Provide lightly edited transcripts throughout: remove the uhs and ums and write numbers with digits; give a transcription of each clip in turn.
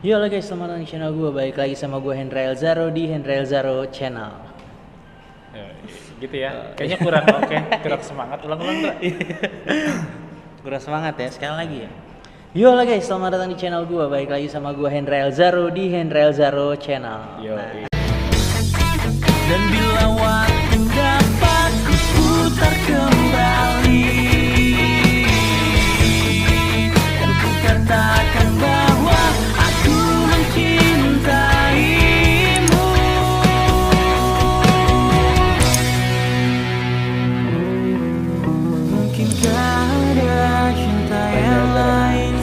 Yo halo guys, selamat datang di channel gue. Balik lagi sama gue Hendra Elzaro di Hendra Elzaro Channel. Ya, gitu ya. Kayaknya kurang oke, kurang semangat. Ulang-ulang Mbak. Kurang semangat ya, sekali lagi ya. Yo halo guys, selamat datang di channel gue. Balik lagi sama gue Hendra Elzaro di Hendra Elzaro Channel. Yo. Dan bila waktu dapat kuputar kembali, dan ku katakan bahwa aku mencintaimu. Mungkinkah ada cinta yang lain?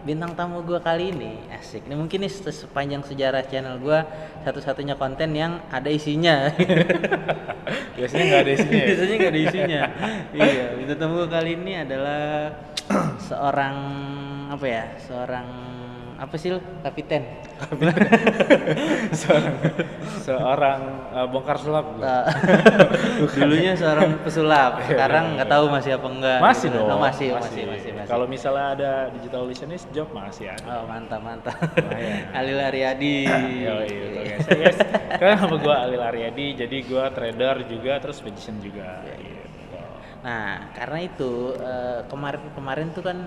Bintang tamu gue kali ini asik. Ini mungkin sepanjang sejarah channel gue satu-satunya konten yang ada isinya. Biasanya nggak ada isinya. Ya? Biasanya nggak ada isinya. Iya, bintang tamu gue kali ini adalah seorang apa ya? Seorang apa sih lo? Kapiten. seorang bongkar sulap. Dulunya seorang pesulap, sekarang nggak tahu masih apa enggak. Masih gitu. dong. Oh, masih. Kalau misalnya ada digital listener's job masih ada. Oh mantap. Lumayan. Alil Aryadi. Iya, guys. Karena nama gue Alil Aryadi, jadi gue trader juga, terus magician juga. Gitu. Nah, karena itu kemarin tuh kan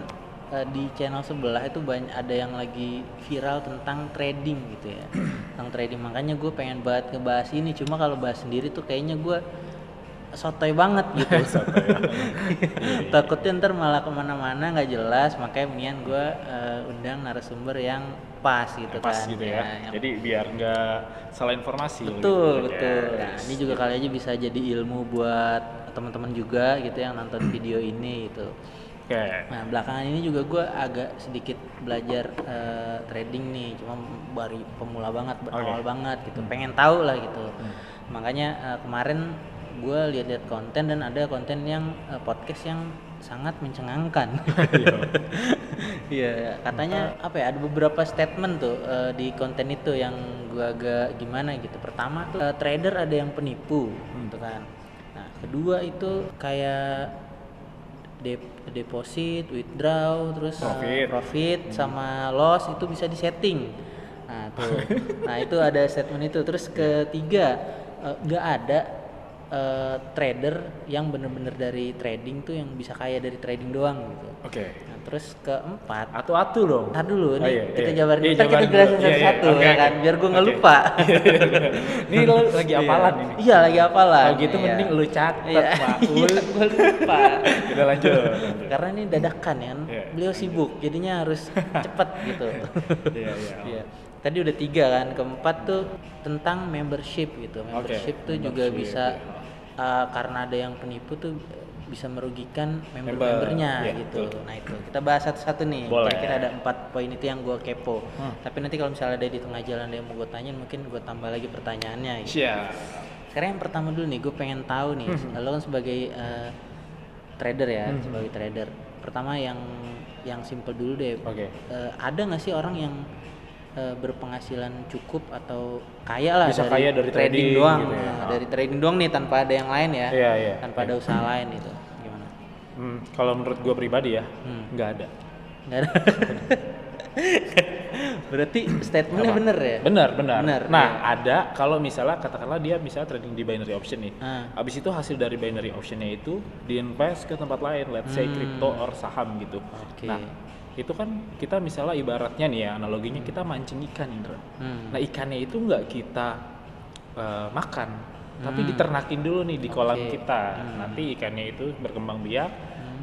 di channel sebelah itu banyak ada yang lagi viral tentang trading gitu ya. Tentang trading, makanya gue pengen banget ngebahas ini. Cuma kalau bahas sendiri tuh kayaknya gue sotoy banget gitu. Takutnya ntar malah kemana-mana nggak jelas, makanya mendingan gue undang narasumber yang pas gitu Pas kan. gitu ya. yang Jadi biar nggak salah informasi. betul. Nah, Yes. ini juga kali aja bisa jadi ilmu buat teman-teman juga gitu yang nonton video ini gitu. Oke. Nah, belakangan ini juga gue agak sedikit belajar trading nih, cuma baru pemula banget, awal banget gitu, pengen tahu lah gitu. Makanya kemarin gue lihat-lihat konten dan ada konten yang podcast yang sangat mencengangkan. Iya, katanya apa ya? Ada beberapa statement tuh di konten itu yang gue agak gimana gitu. Pertama tuh trader ada yang penipu, gitu kan. Nah, kedua itu kayak deposit, withdraw, terus profit sama loss itu bisa disetting. Nah tuh, nah itu ada statement itu. Terus ketiga, nggak ada trader yang bener-bener dari trading tuh yang bisa kaya dari trading doang gitu. Oke. Nah, terus keempat, Atu-atu dong. ntar dulu nih kita iya. jabarin, Iya, ntar kita jabarin jelasin dulu. Iya, satu-satu oke, ya oke. kan, biar gue nggak Oke. lupa. Ini lo lagi apalan ini. Iya lagi apalan. Kalau gitu Iya. mending lu catat, Iya. Maul. Gue lupa. Udah lanjut. Karena ini dadakan ya, Iya. beliau sibuk, jadinya harus cepet gitu. Iya. Iya. Tadi udah 3 kan, keempat tuh tentang membership gitu. Membership tuh juga Membership, bisa karena ada yang penipu tuh bisa merugikan member-membernya Iya, gitu. betul. Nah itu kita bahas satu-satu nih. Boleh. Kira-kira ada 4 poin itu yang gue kepo. Tapi nanti kalau misalnya ada di tengah jalan ada yang mau gue tanyain, mungkin gue tambah lagi pertanyaannya. Gitu. Siap. Sekarang yang pertama dulu nih, gue pengen tahu nih, lo kan sebagai trader ya, sebagai trader. Pertama yang simple dulu deh. Oke. Ada nggak sih orang yang berpenghasilan cukup atau kaya lah Bisa kaya dari trading doang, gitu ya. dari trading doang nih tanpa ada yang lain ya, Iya. tanpa ada usaha lain itu, gimana? Kalau menurut gue pribadi ya, nggak ada. Nggak ada. Berarti statementnya bener ya? Benar. Benar, Nah, iya. ada kalau misalnya katakanlah dia misalnya trading di binary option nih. Ah. Habis itu hasil dari binary optionnya itu diinvest ke tempat lain, let's say crypto or saham gitu. Oke. Nah, itu kan kita misalnya ibaratnya nih ya, analoginya kita mancing ikan, Indra. Nah, ikannya itu nggak kita makan, tapi diternakin dulu nih di kolam Oke. kita. Nanti ikannya itu berkembang biak,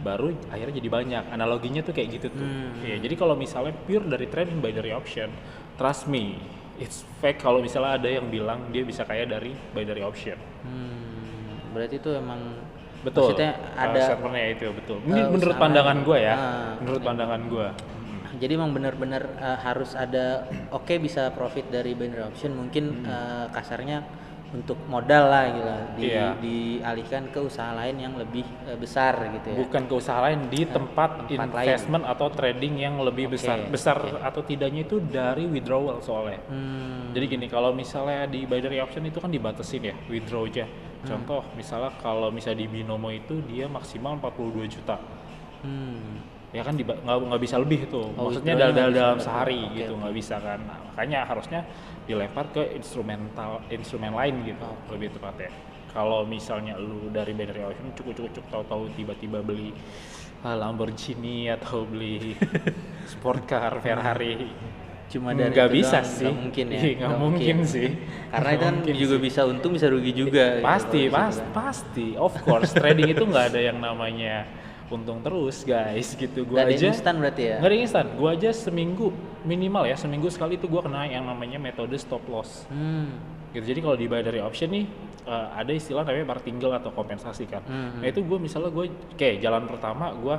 baru akhirnya jadi banyak. Analoginya tuh kayak gitu tuh. Iya, jadi kalau misalnya pure dari trading binary option, trust me, it's fake kalau misalnya ada yang bilang dia bisa kaya dari binary option. Berarti itu emang Betul. maksudnya ada Servernya itu betul. Ini menurut usaha pandangan lain. gue ya. Ah, Menurut pandangan gue. jadi emang benar-benar harus ada, oke, bisa profit dari binary option mungkin kasarnya untuk modal lah gitu lah, Iya. dialihkan ke usaha lain yang lebih besar gitu ya. Bukan ke usaha lain di tempat investment atau trading yang lebih besar. Besar atau tidaknya itu dari withdrawal soalnya. Jadi gini, kalau misalnya di binary option itu kan dibatasin ya withdrawnya. Contoh misalnya kalau misalnya di binomo itu dia maksimal 42 juta. ya kan nggak bisa lebih tuh. Oh, Maksudnya withdrawnya nggak bisa. dalam sehari Oke, gitu oke. nggak bisa kan. Nah, makanya harusnya dilempar ke instrumen lain gitu lebih tepatnya. Kalau misalnya lu dari binary option cukup tahu-tahu tiba-tiba beli Lamborghini atau beli sport car Ferrari, Cuma dari nggak itu bisa doang, sih. nggak mungkin ya. Iya, nggak mungkin sih. Karena itu Nggak kan mungkin juga sih. bisa untung bisa rugi juga gitu, Pasti, kalau di situ kan. pasti, of course. Trading itu nggak ada yang namanya untung terus, guys. Gitu. Gua Nggak ada aja yang instan berarti ya. nggak ada yang instan. Gua aja seminggu minimal ya, seminggu sekali itu gua kena yang namanya metode stop loss. Gitu. Jadi kalau di binary option nih ada istilah namanya martingale atau kompensasi kan. Nah itu gue misalnya gue kayak jalan pertama gue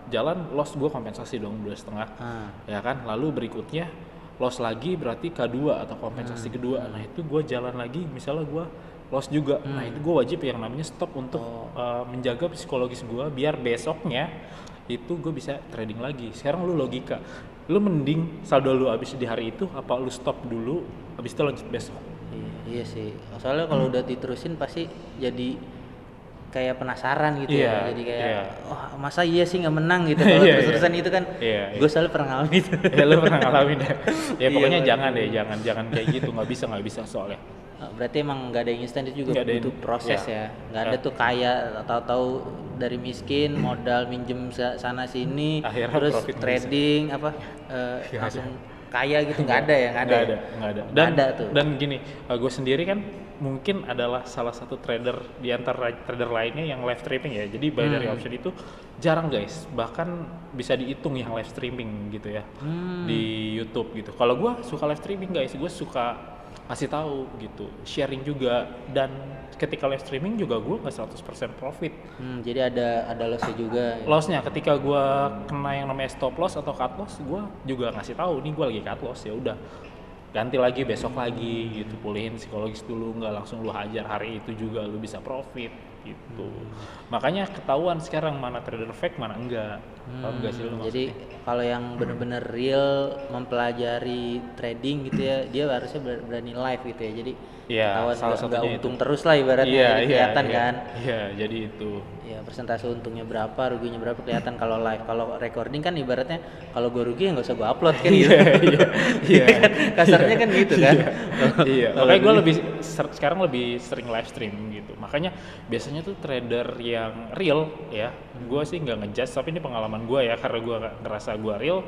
jalan loss gue kompensasi dong 2,5 ya kan. Lalu berikutnya loss lagi berarti K2 atau kompensasi kedua. Nah itu gue jalan lagi misalnya gue loss juga. Nah itu gue wajib yang namanya stop untuk menjaga psikologis gue biar besoknya itu gue bisa trading lagi. Sekarang lu logika, lu mending saldo lu habis di hari itu apa lu stop dulu habis itu lanjut besok. Iya sih. Soalnya kalau udah diterusin pasti jadi kayak penasaran gitu Iya, ya. Jadi kayak iya. wah masa iya sih nggak menang gitu kalau Iya, terus-terusan itu kan. Iya, iya. Gue selalu pernah ngalamin itu. Ya lu pernah ngalamin ya? Ya pokoknya Iya, jangan deh, jangan kayak gitu, nggak bisa soalnya. Berarti emang nggak ada yang instan, itu juga Nggak ada yang- butuh proses ya. ya. Nggak ada tuh kaya tahu-tahu dari miskin modal minjem sana sini Akhirnya terus profit nggak trading langsung kaya gitu, nggak ada ya, nggak ada. Nggak ada. Nggak ada tuh. Dan gini, gue sendiri kan mungkin adalah salah satu trader di antara trader lainnya yang live streaming ya. Jadi binary option itu jarang guys, bahkan bisa dihitung yang live streaming gitu ya di YouTube gitu. Kalau gue suka live streaming guys, gue suka kasih tahu gitu, sharing juga. Dan ketika live streaming juga gue nggak 100% profit. Jadi ada lossnya juga ya. Lossnya ketika gue kena yang namanya stop loss atau cut loss, gue juga ngasih tahu nih gue lagi cut loss, ya udah ganti lagi besok lagi gitu, pulihin psikologis dulu, nggak langsung lu hajar hari itu juga lu bisa profit gitu. Makanya ketahuan sekarang mana trader fake mana enggak. Paham nggak sih lu maksudnya? Jadi kalau yang benar-benar real mempelajari trading gitu ya, dia harusnya berani live gitu ya. Jadi Iya, ketahuan salah nggak satunya untung itu. terus lah ibaratnya, jadi kelihatan kan. Iya, jadi itu. Ya persentase untungnya berapa, ruginya berapa kelihatan kalau live. Kalau recording kan ibaratnya kalau gue rugi ya nggak usah gue upload kan gitu. Iya. Kan? Kasarnya kan gitu kan. Iya, Kalau makanya gue rugi- sekarang lebih sering live stream gitu. Makanya biasanya tuh trader yang real ya, gue sih nggak ngejudge, tapi ini pengalaman gue ya, karena gue ngerasa gue real.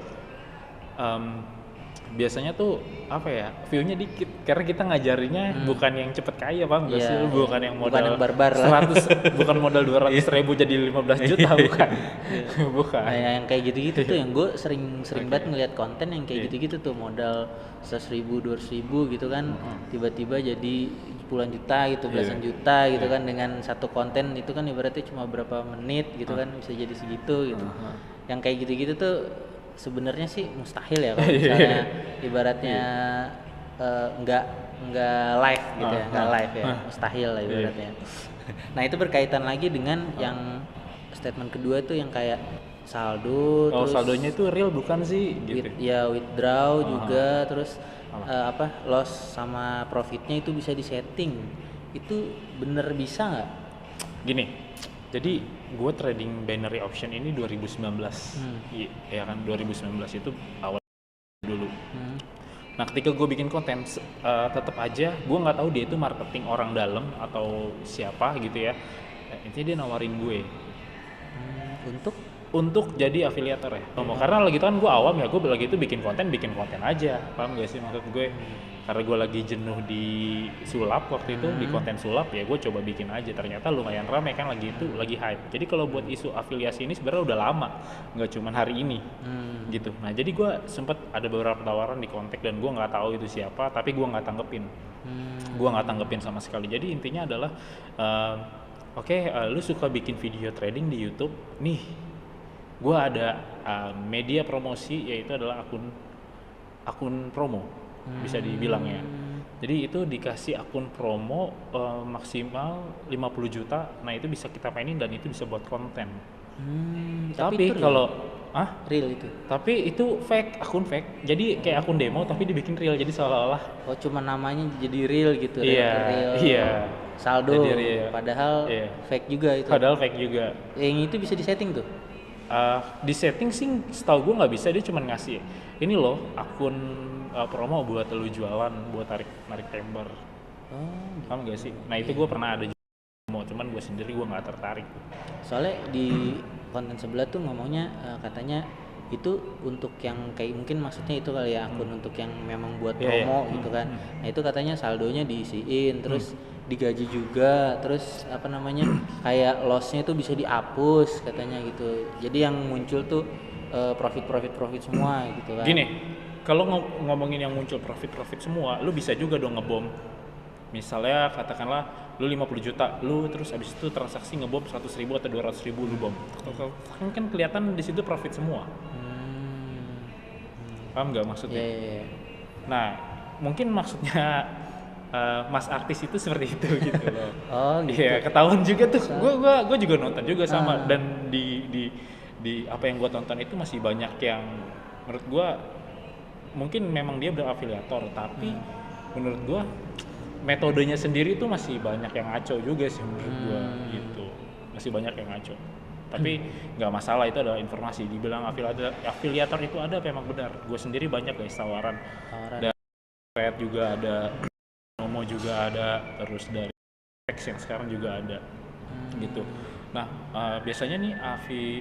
Biasanya tuh apa ya, view-nya dikit karena kita ngajarinnya bukan yang cepet kaya, Bang. Nggak Iya, sih? iya. Bukan yang Bukan modal yang barbar lah. 100, bukan modal 200.000 jadi 15 juta, bukan. Bukan. Nah, yang kayak gitu-gitu tuh yang gue sering banget ngeliat konten yang kayak gitu-gitu tuh, modal 100.000 200.000 gitu kan, tiba-tiba jadi puluhan juta gitu, belasan juta gitu kan, dengan satu konten itu kan ibaratnya cuma berapa menit gitu kan bisa jadi segitu gitu. Yang kayak gitu-gitu tuh sebenarnya sih mustahil ya kalau misalnya ibaratnya nggak live gitu ya, nggak live ya, mustahil lah ibaratnya. Nah itu berkaitan lagi dengan yang statement kedua tuh yang kayak saldo, Oh, terus saldonya itu real bukan sih gitu. withdraw juga, terus loss sama profitnya itu bisa disetting. Itu bener bisa nggak? Gini, jadi gue trading binary option ini 2019. Iya, ya kan 2019 itu awal dulu. Nah ketika gue bikin konten, tetap aja gue nggak tahu dia itu marketing orang dalam atau siapa gitu ya. Intinya dia nawarin gue untuk jadi afiliator ya. Karena lagi itu kan gue awam ya, gue lagi itu bikin konten aja, paham gak sih maksud gue? Karena gue lagi jenuh di sulap waktu itu, di konten sulap ya gue coba bikin aja. Ternyata lumayan ramai kan, lagi hype. Jadi kalau buat isu afiliasi ini sebenarnya udah lama, nggak cuma hari ini gitu. Nah jadi gue sempet ada beberapa tawaran di kontak dan gue nggak tahu itu siapa, tapi gue nggak tanggepin. Gue nggak tanggepin sama sekali. Jadi intinya adalah Oke, lu suka bikin video trading di YouTube nih, gue ada media promosi, yaitu adalah akun promo, bisa dibilang ya. Jadi itu dikasih akun promo maksimal 50 juta. Nah itu bisa kita mainin dan itu bisa buat konten. Tapi itu kalau real itu. tapi itu fake, akun fake. Jadi kayak akun demo tapi dibikin real. Jadi seolah-olah cuma namanya jadi real gitu. Iya, real iya. saldo, Jadi real. padahal Iya. fake juga itu. padahal fake juga. Yang itu bisa disetting tuh. Di setting sih setahu gue nggak bisa, dia cuma ngasih ini loh akun promo buat lu jualan, buat narik member. Paham gak sih? Nah itu gue pernah ada mau, cuman gue sendiri gue nggak tertarik. Soalnya di konten sebelah tuh ngomongnya katanya itu untuk yang kayak mungkin maksudnya itu kali ya, akun untuk yang memang buat Iya, promo iya. gitu kan. Nah itu katanya saldonya diisiin, terus digaji juga, terus apa namanya kayak lossnya itu bisa dihapus katanya gitu. Jadi yang muncul tuh profit semua gitu kan. Gini, kalau ngomongin yang muncul profit semua, lu bisa juga dong ngebom. Misalnya katakanlah lu 50 juta, lu terus abis itu transaksi ngebom 100.000 atau 200.000 lu bom. Kan kelihatan di situ profit semua. Paham nggak maksudnya? Iya. Nah, mungkin maksudnya Mas artis itu seperti itu gitu loh. Oh gitu. Iya, ketahuan juga tuh. Gue juga nonton juga sama, dan di apa yang gue tonton itu masih banyak yang menurut gue mungkin memang dia berafiliator, tapi menurut gue metodenya sendiri tuh masih banyak yang ngaco juga sih menurut gue gitu. Masih banyak yang ngaco. Tapi nggak masalah, itu adalah informasi. Dibilang afiliator itu ada memang benar. Gue sendiri banyak guys tawaran. Dan Red juga ada, Nomo juga ada, terus dari X yang sekarang juga ada gitu. Nah biasanya nih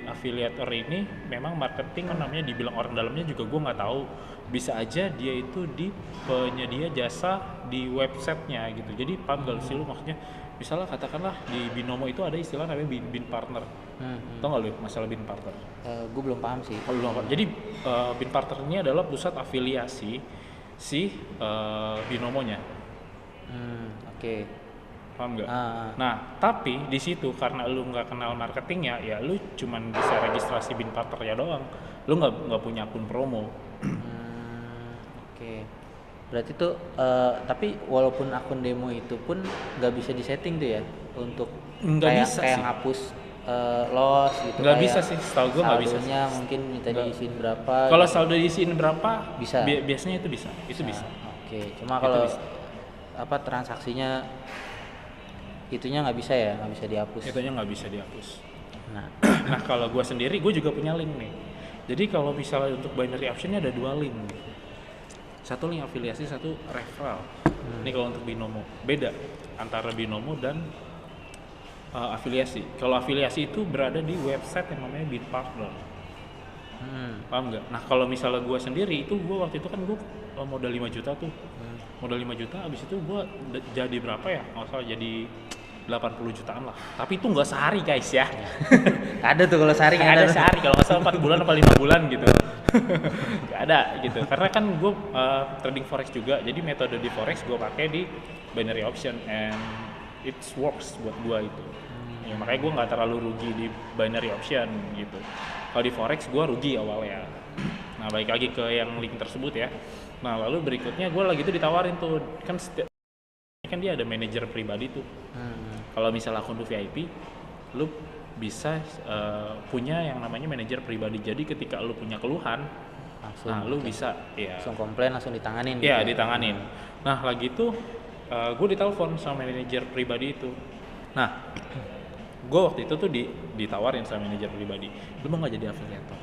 afiliator ini memang marketing kan namanya, dibilang orang dalamnya juga gue nggak tahu. Bisa aja dia itu di penyedia jasa di websitenya gitu. Jadi paham gak sih lu maksudnya? Misalnya katakanlah di Binomo itu ada istilah namanya bin partner. Tau gak lu masalah bin partner? Gue belum paham sih. Kalau belum paham. Jadi bin partner ini adalah pusat afiliasi si Binomonya. Oke. Paham nggak? Nah, tapi di situ karena lu nggak kenal marketingnya, ya lu cuman bisa registrasi bin partnernya doang. Lu nggak punya akun promo. Oke. Berarti tuh tapi walaupun akun demo itu pun nggak bisa disetting tuh ya untuk Nggak kayak bisa kayak sih. ngapus loss gitu. Nggak kayak bisa sih, setahu gue nggak bisa sih. saldonya mungkin minta Nggak. diisiin berapa. Kalau gitu. saldo diisiin berapa? Bisa. Biasanya itu bisa. Itu bisa. Oke. Cuma Itu kalau bisa. apa transaksinya itunya nggak bisa ya, nggak bisa dihapus. Itunya nggak bisa dihapus. Nah, Nah, kalau gue sendiri, gue juga punya link nih. Jadi kalau misalnya untuk binary optionnya ada 2 link. Satu link afiliasi, satu referral. Ini kalau untuk Binomo. Beda antara Binomo dan afiliasi. Kalau afiliasi itu berada di website yang namanya Bin Partner. Paham nggak? Nah kalau misalnya gue sendiri itu, gue waktu itu kan gue modal 5 juta tuh. Modal 5 juta, abis itu gue jadi berapa ya? Nggak salah jadi 80 jutaan lah. Tapi itu nggak sehari guys ya. ada tuh kalau sehari Nggak ada sehari, kalau nggak salah 4 bulan apa 5 bulan gitu. Nggak ada gitu. Karena kan gue trading forex juga, jadi metode di forex gue pakai di binary option and it works buat gue itu. Ya, makanya gue nggak terlalu rugi di binary option gitu. Kalau di forex gue rugi awalnya. Nah balik lagi ke yang link tersebut ya. Nah lalu berikutnya gue lagi tuh ditawarin tuh, kan dia ada manajer pribadi tuh. Kalau misalnya akun lu VIP, lu bisa punya yang namanya manajer pribadi. Jadi ketika lu punya keluhan, langsung, nah lu bisa ya langsung komplain, langsung ditanganin. ya gitu. ditanganin. Nah lagi itu gue ditelepon sama manajer pribadi itu. Nah gue waktu itu tuh ditawarin sama manajer pribadi, lu mau nggak jadi afiliator?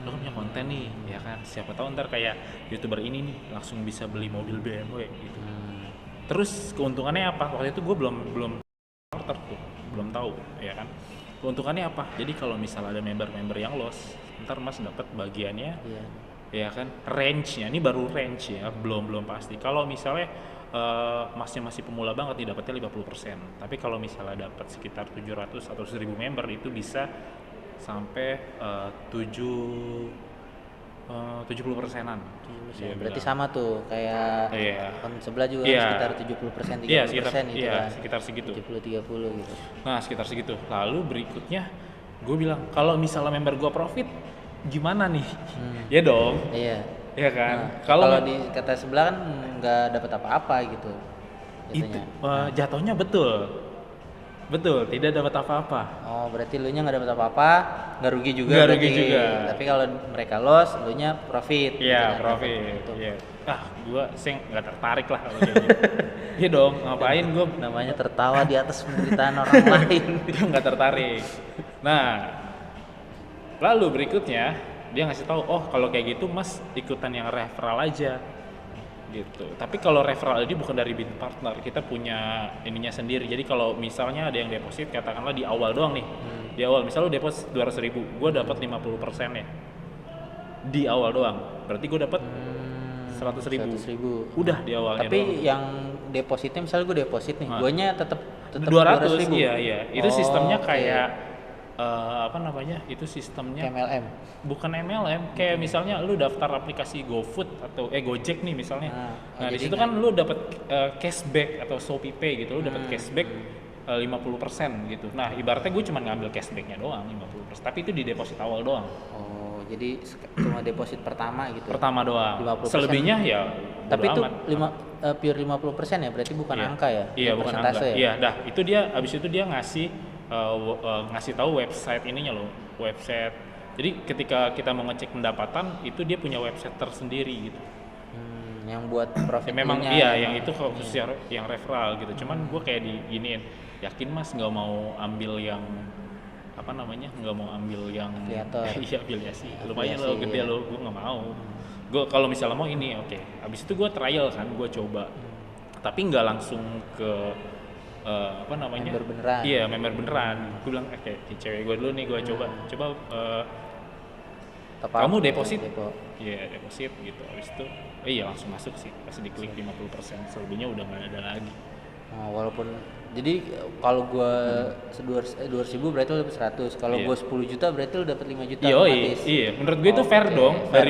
Lu kan punya konten nih, ya kan? Siapa tahu ntar kayak youtuber ini nih langsung bisa beli mobil BMW gitu. Terus keuntungannya apa? Waktu itu gue belum order tuh, belum tahu, ya kan? Keuntungannya apa? Jadi kalau misalnya ada member-member yang loss, ntar mas dapat bagiannya, Iya. ya kan? Range-nya, ini baru range ya, belum belum pasti. Kalau misalnya masnya masih pemula banget, dapatnya 50%. Tapi kalau misalnya dapat sekitar 700 atau 1000 member, itu bisa sampai 70%-an. Dia Berarti bilang. sama tuh kayak Iya. akun sebelah juga Iya. sekitar 70%, 30% Iya, sekitar, gitu iya, kan. sekitar segitu. 70-30 gitu. Nah, sekitar segitu. Lalu berikutnya gue bilang, kalau misalnya member gue profit, gimana nih? Ya dong, Iya. ya kan? Nah, Kalau kalau di kata sebelah kan nggak dapat apa-apa gitu. itu jatuhnya. jatuhnya betul, tidak dapat apa-apa. Oh, berarti lu nya nggak dapat apa-apa, nggak rugi juga. Nggak rugi berarti. juga. Tapi kalau mereka loss, lu nya profit. gitu Iya, kan, profit. dapat untung. Iya. Gue sih nggak tertarik lah kalau kayak gitu. Iya dong, ngapain gue Namanya tertawa di atas penderitaan orang lain. nggak tertarik. Nah, Lalu berikutnya dia ngasih tahu, oh kalau kayak gitu mas ikutan yang referral aja gitu. Tapi kalau referral ini bukan dari bin partner, kita punya ininya sendiri. Jadi kalau misalnya ada yang deposit, katakanlah di awal doang nih, di awal misalnya lu deposit 200.000, gue dapat 50% ya di awal doang, berarti gue dapat 100.000. Udah di awalnya Tapi doang. yang depositnya misalnya gue deposit nih, guanya tetap 200, iya. Itu sistemnya oke. kayak apa namanya? Itu sistemnya MLM. bukan MLM, kayak misalnya lu daftar aplikasi GoFood atau Gojek nih misalnya. Nah, di jadi situ kan lu dapat cashback atau ShopeePay gitu, lu dapat cashback 50% gitu. Nah, ibaratnya gue cuma ngambil cashbacknya doang 50%, tapi itu di deposit awal doang. Oh, jadi cuma deposit pertama gitu. Pertama doang. 50%. Selebihnya ya Tapi bodo itu amat. pure 50% ya, berarti bukan Iya. angka ya? Iya, bukan angka. Persentase ya? Iya, dah. Itu dia abis itu dia ngasih tahu website ininya loh, website. Jadi ketika kita mau ngecek pendapatan, itu dia punya website tersendiri gitu. Yang buat profit Ya, memang poolnya iya, ya. yang itu khusus yang referral gitu. Cuman gue kayak diginiin, yakin mas nggak mau ambil yang apa namanya, nggak mau ambil yang Afiliator. iya afiliasi. Lumayan Afiliasi, lo gede iya. lo, gue nggak mau. Gue kalau misalnya mau ini oke. Abis itu gue trial kan, gue coba. Tapi nggak langsung ke apa namanya? Member beneran. Iya, member beneran. Gue bilang kayak cewek gue dulu nih, gue coba Top up, kamu deposit? depo. Iya, deposit gitu. Habis itu iya langsung masuk sih. Pas diklik 50%, selebihnya udah nggak ada lagi. Oh, walaupun jadi kalau gua 200.000 berarti lu dapat 100. Kalau Iya. gua 10 juta berarti lu dapat 5 juta Iya, otomatis. iya. Menurut gue itu fair Oke. dong, Fair,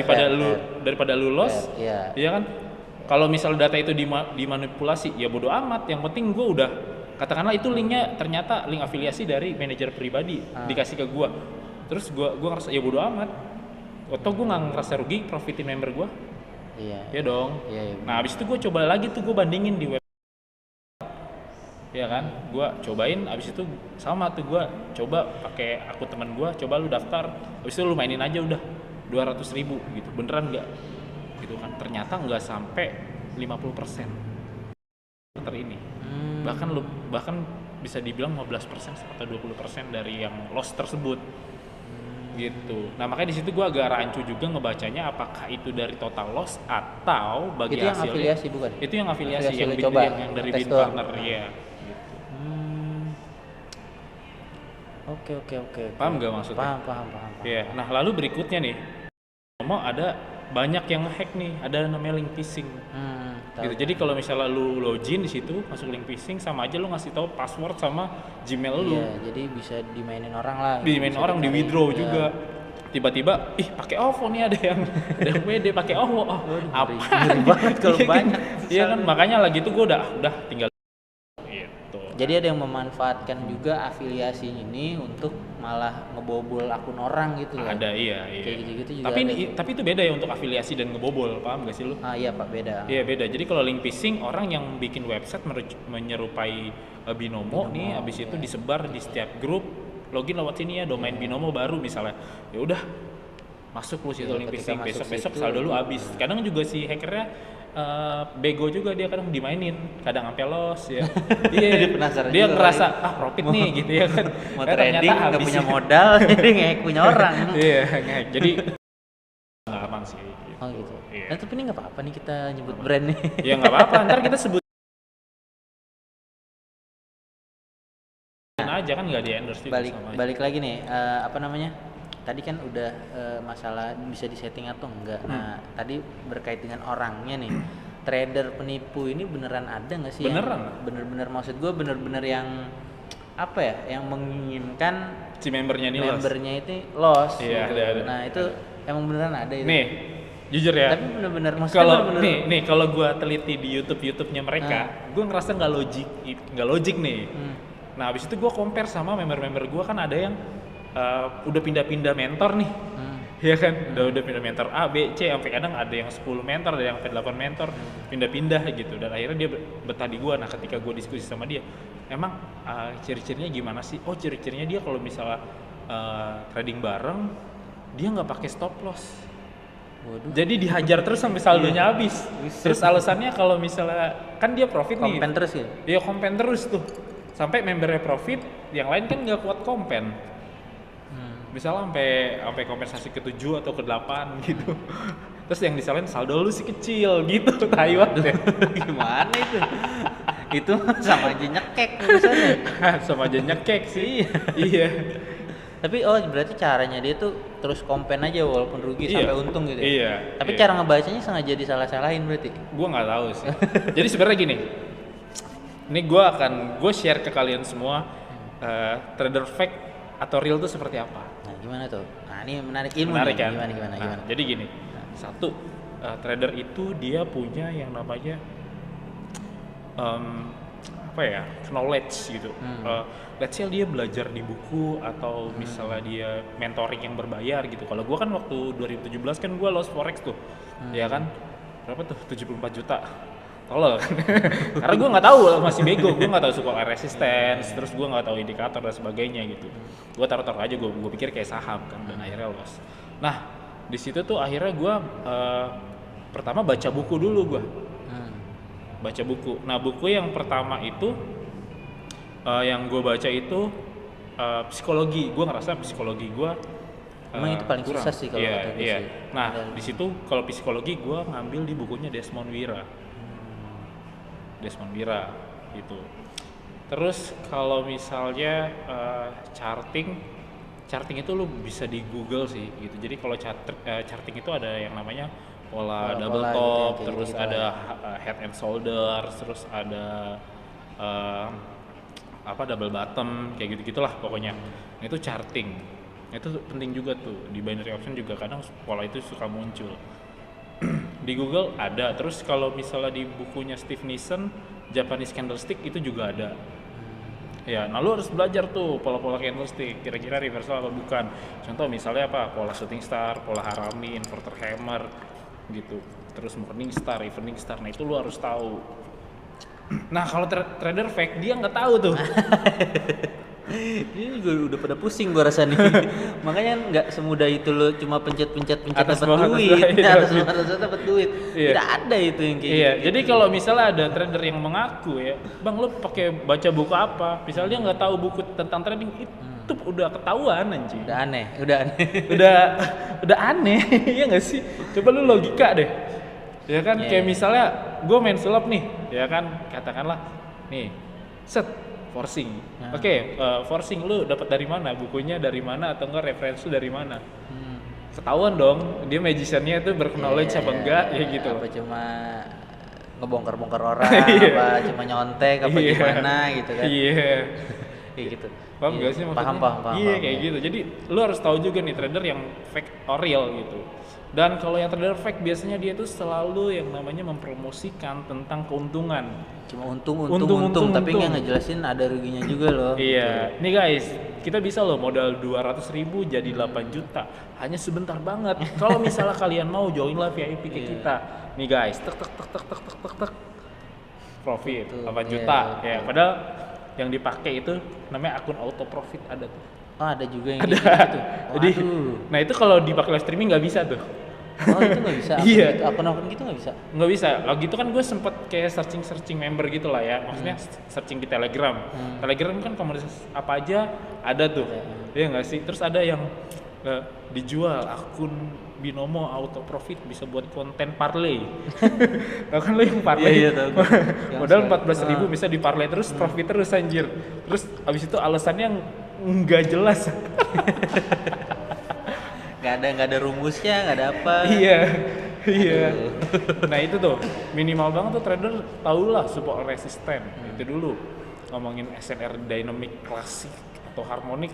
daripada lu loss. Fair, iya. Iya kan? Kalau misal data itu dimanipulasi, ya bodo amat. Yang penting gue udah katakanlah itu linknya ternyata link afiliasi dari manajer pribadi dikasih ke gua. Terus gua ngerasa ya bodo amat. Atau gue nggak ngerasa rugi profitin member gua. Iya. Ya dong. Iya, iya. Nah, habis itu gue coba lagi tuh, gue bandingin di web. Ya kan, gue cobain, abis itu sama tuh gue coba pakai akun teman gue, coba lu daftar, abis itu lu mainin aja udah 200.000 gitu, beneran nggak? Gitu kan, ternyata nggak sampai 50% daftar ini, bahkan bisa dibilang 15% atau 20% dari yang loss tersebut, gitu. Nah makanya di situ gue agak rancu juga ngebacanya apakah itu dari total loss atau bagi Itu yang hasilnya. afiliasi bukan? Itu yang afiliasi, Afiliasi yang, lu bin- coba, yang dari tes bin doang. partner ya. Oke. Paham nggak maksudnya? Paham. Iya. Nah lalu berikutnya nih, mau ada banyak yang hack nih, ada namanya link phishing. Tahu. Gitu. Jadi kalau misalnya lu login di situ, masuk link phishing, sama aja lu ngasih tahu password sama Gmail lu. Iya, jadi bisa dimainin orang lah. Dimainin Bisa orang, di dicari. withdraw Iya. juga. Tiba-tiba, ih pakai OVO nih, ada yang WD pakai OVO. Oh, apa? ngeri banget kalau banyak. Iya kan, makanya lagi tuh gue udah tinggal gitu. Jadi ada yang memanfaatkan juga afiliasi ini untuk malah ngebobol akun orang gitu loh. Ada iya. Kayak gitu-gitu juga Tapi ada. tapi itu beda ya untuk afiliasi dan ngebobol, paham gak sih lu? Ah iya Pak, beda. Iya beda. Jadi kalau link phishing, orang yang bikin website menyerupai Binomo nih, habis itu disebar di setiap grup, login lewat sini ya, domain Binomo baru misalnya. Ya udah, masuk lu situ Iya, link ketika phishing, masuk besok situ, saldo lu habis. Kadang juga si hackernya bego juga, dia kadang dimainin, kadang sampai loss ya. Iya, Dia penasaran dia juga ngerasa kali. profit nih gitu ya kan. Mau Ternyata trading nggak habis. punya modal, jadi ngehack punya orang. Iya, nge-hack. Jadi nggak aman sih. Gitu. Oh gitu. Iya. Nah, tapi ini nggak apa-apa nih kita nyebut brand nih. Ya nggak apa-apa, ntar kita sebut aja kan, nggak di endorse juga sama aja. Balik lagi nih, apa namanya? Tadi kan udah masalah bisa disetting atau enggak. Nah, tadi berkait dengan orangnya nih. Trader penipu ini beneran ada nggak sih? Beneran. Yang bener-bener, maksud gue bener-bener yang apa ya? Yang menginginkan Si membernya nih loss. membernya itu loss. Iya, gitu. ada. Nah, itu emang beneran ada itu. Nih, jujur ya. Tapi bener-bener maksudnya Kalau bener-bener nih kalau gua teliti di YouTube-nya mereka, gua ngerasa nggak logik nih. Nah, habis itu gua compare sama member-member gua, kan ada yang udah pindah-pindah mentor nih. Iya kan? Udah pindah mentor A, B, C, sampai kadang ada yang 10 mentor, ada yang sampai 8 mentor, pindah-pindah gitu. Dan akhirnya dia betah di gua. Nah, ketika gua diskusi sama dia, emang ciri-cirinya gimana sih? Oh, ciri-cirinya dia kalau misalnya trading bareng, dia nggak pakai stop loss. Waduh. Jadi dihajar terus sampai saldonya habis. Terus alasannya kalau misalnya kan dia profit nih. Kompen terus ya? Dia kompen terus tuh. Sampai membernya profit, yang lain kan nggak kuat kompen. misalnya sampai kompensasi ke-7 atau ke-8 gitu. Terus yang disalahin saldo lu sih kecil gitu, Taiwan deh. Gimana itu? Itu sama aja nyekek urusannya. Sama aja nyekek sih. Iya. Tapi berarti caranya dia tuh terus kompen aja walaupun rugi Iya. sampai untung gitu ya? Iya. Tapi Iya. cara ngebacanya sengaja disalah-salahin berarti? Gua nggak tahu sih. Jadi sebenarnya gini, ini gue share ke kalian semua trader fake atau real itu seperti apa. Nah gimana tuh? Nah ini menarik ilmu Menarik nih. kan? Gimana? Nah, jadi gini, satu trader itu dia punya yang namanya apa ya, knowledge gitu. Let's say dia belajar di buku atau misalnya dia mentoring yang berbayar gitu. Kalau gue kan waktu 2017 kan gue lost forex tuh, ya kan? Berapa tuh? 74 juta. Tolol kan? Karena gue nggak tahu, masih bego. Gue nggak tahu suku resistance, terus gue nggak tahu indikator dan sebagainya gitu. Gue taruh aja, gue pikir kayak saham kan, dan akhirnya loss. Nah di situ tuh akhirnya gue pertama baca buku dulu gue. Baca buku. Nah buku yang pertama itu yang gue baca itu psikologi. Gue ngerasa psikologi gue Emang itu paling kurang. susah sih kalau Iya, kata gue iya. sih. Nah di situ kalau psikologi gue ngambil di bukunya Desmond Wira. Desmond Wira gitu. Terus kalau misalnya charting itu lu bisa di Google sih gitu. Jadi kalau charting itu ada yang namanya pola double Pola-pola top, gitu ya, terus kayak ada head and shoulder, terus ada double bottom, kayak gitu-gitulah pokoknya. Nah, itu charting. Nah, itu penting juga tuh. Di binary option juga kadang pola itu suka muncul. Di Google ada. Terus kalau misalnya di bukunya Steve Nissen, Japanese Candlestick itu juga ada. Ya, nah lu harus belajar tuh pola-pola candlestick, kira-kira reversal apa bukan. Contoh misalnya apa? Pola shooting star, pola harami, inverter hammer gitu. Terus morning star, evening star. Nah, itu lu harus tahu. Nah, kalau trader fake dia nggak tahu tuh. Ini juga udah pada pusing gua rasa nih. Makanya nggak semudah itu lo cuma pencet Atas dapat bawah, duit. atas Atas bawah dapat duit. Iya. Tidak ada itu yang kayak Iya, gitu. jadi kalau misalnya ada trader yang mengaku ya, bang lu pakai baca buku apa? Misalnya dia nggak tahu buku tentang trading, itu udah ketahuan anjing. Udah aneh, udah aneh. udah aneh, ya nggak sih? Coba lu logika deh, ya kan? Iya, Kayak iya. misalnya gue main sulap nih, ya kan? Katakanlah, nih, set forcing, Nah. Oke, forcing lu dapat dari mana? Bukunya dari mana? Atau enggak referensi dari mana? Ketahuan dong, dia magiciannya itu berknowledge apa enggak, ya gitu. Apa cuma ngebongkar-bongkar orang, Iya. apa cuma nyontek, apa Iya. gimana gitu kan. Iya. Kayak gitu. Paham Iya, gak sih maksudnya? Paham. Iya kayak gitu. Jadi lu harus tahu juga nih trader yang fake or real gitu. Dan kalau yang trader fake biasanya dia tuh selalu yang namanya mempromosikan tentang keuntungan. Cuma untung, Untung. tapi nggak ngejelasin ada ruginya juga loh. Iya. Nih guys, kita bisa loh modal 200.000 jadi 8 juta. Hanya sebentar banget. Kalau misalnya kalian mau join lah VIP ke Iya. kita. Nih guys, tek. Profit Betul, 8 iya, juta. betul. Ya, padahal yang dipakai itu namanya akun auto profit ada tuh. Oh ada juga yang Ada. kayak gitu. Jadi, Waduh. nah itu kalau dipakai live streaming nggak bisa tuh. Oh itu nggak bisa. Iya. Akun gitu nggak bisa. Nggak bisa. Kalau gitu kan gue sempet kayak searching member gitu lah ya. Maksudnya searching di Telegram. Telegram kan komunitas apa aja ada tuh. Iya nggak sih? Terus ada yang dijual akun binomo auto profit bisa buat konten parlay. Tahu kan lo yang parlay? Iya, tahu gue. Yang Modal sekali. 14.000 bisa di parlay terus profit terus anjir. Terus abis itu alasannya nggak jelas. Nggak ada rumusnya, nggak ada apa. Iya. Aduh. Nah itu tuh minimal banget tuh trader tahulah support resisten. Itu dulu. Ngomongin SNR dynamic klasik atau harmonik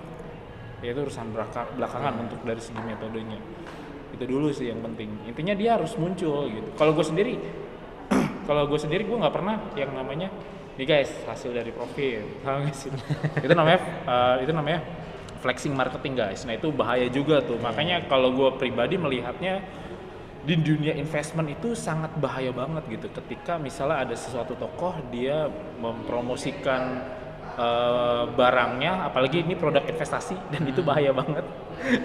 ya itu urusan belakangan untuk dari segi metodenya. Itu dulu sih yang penting. Intinya dia harus muncul gitu. Kalau gue sendiri gue nggak pernah yang namanya nih guys hasil dari profit. Tahu nggak sih? itu namanya flexing marketing guys. Nah itu bahaya juga tuh. Makanya kalau gue pribadi melihatnya di dunia investment itu sangat bahaya banget gitu. Ketika misalnya ada sesuatu tokoh dia mempromosikan barangnya, apalagi ini produk investasi dan itu bahaya banget.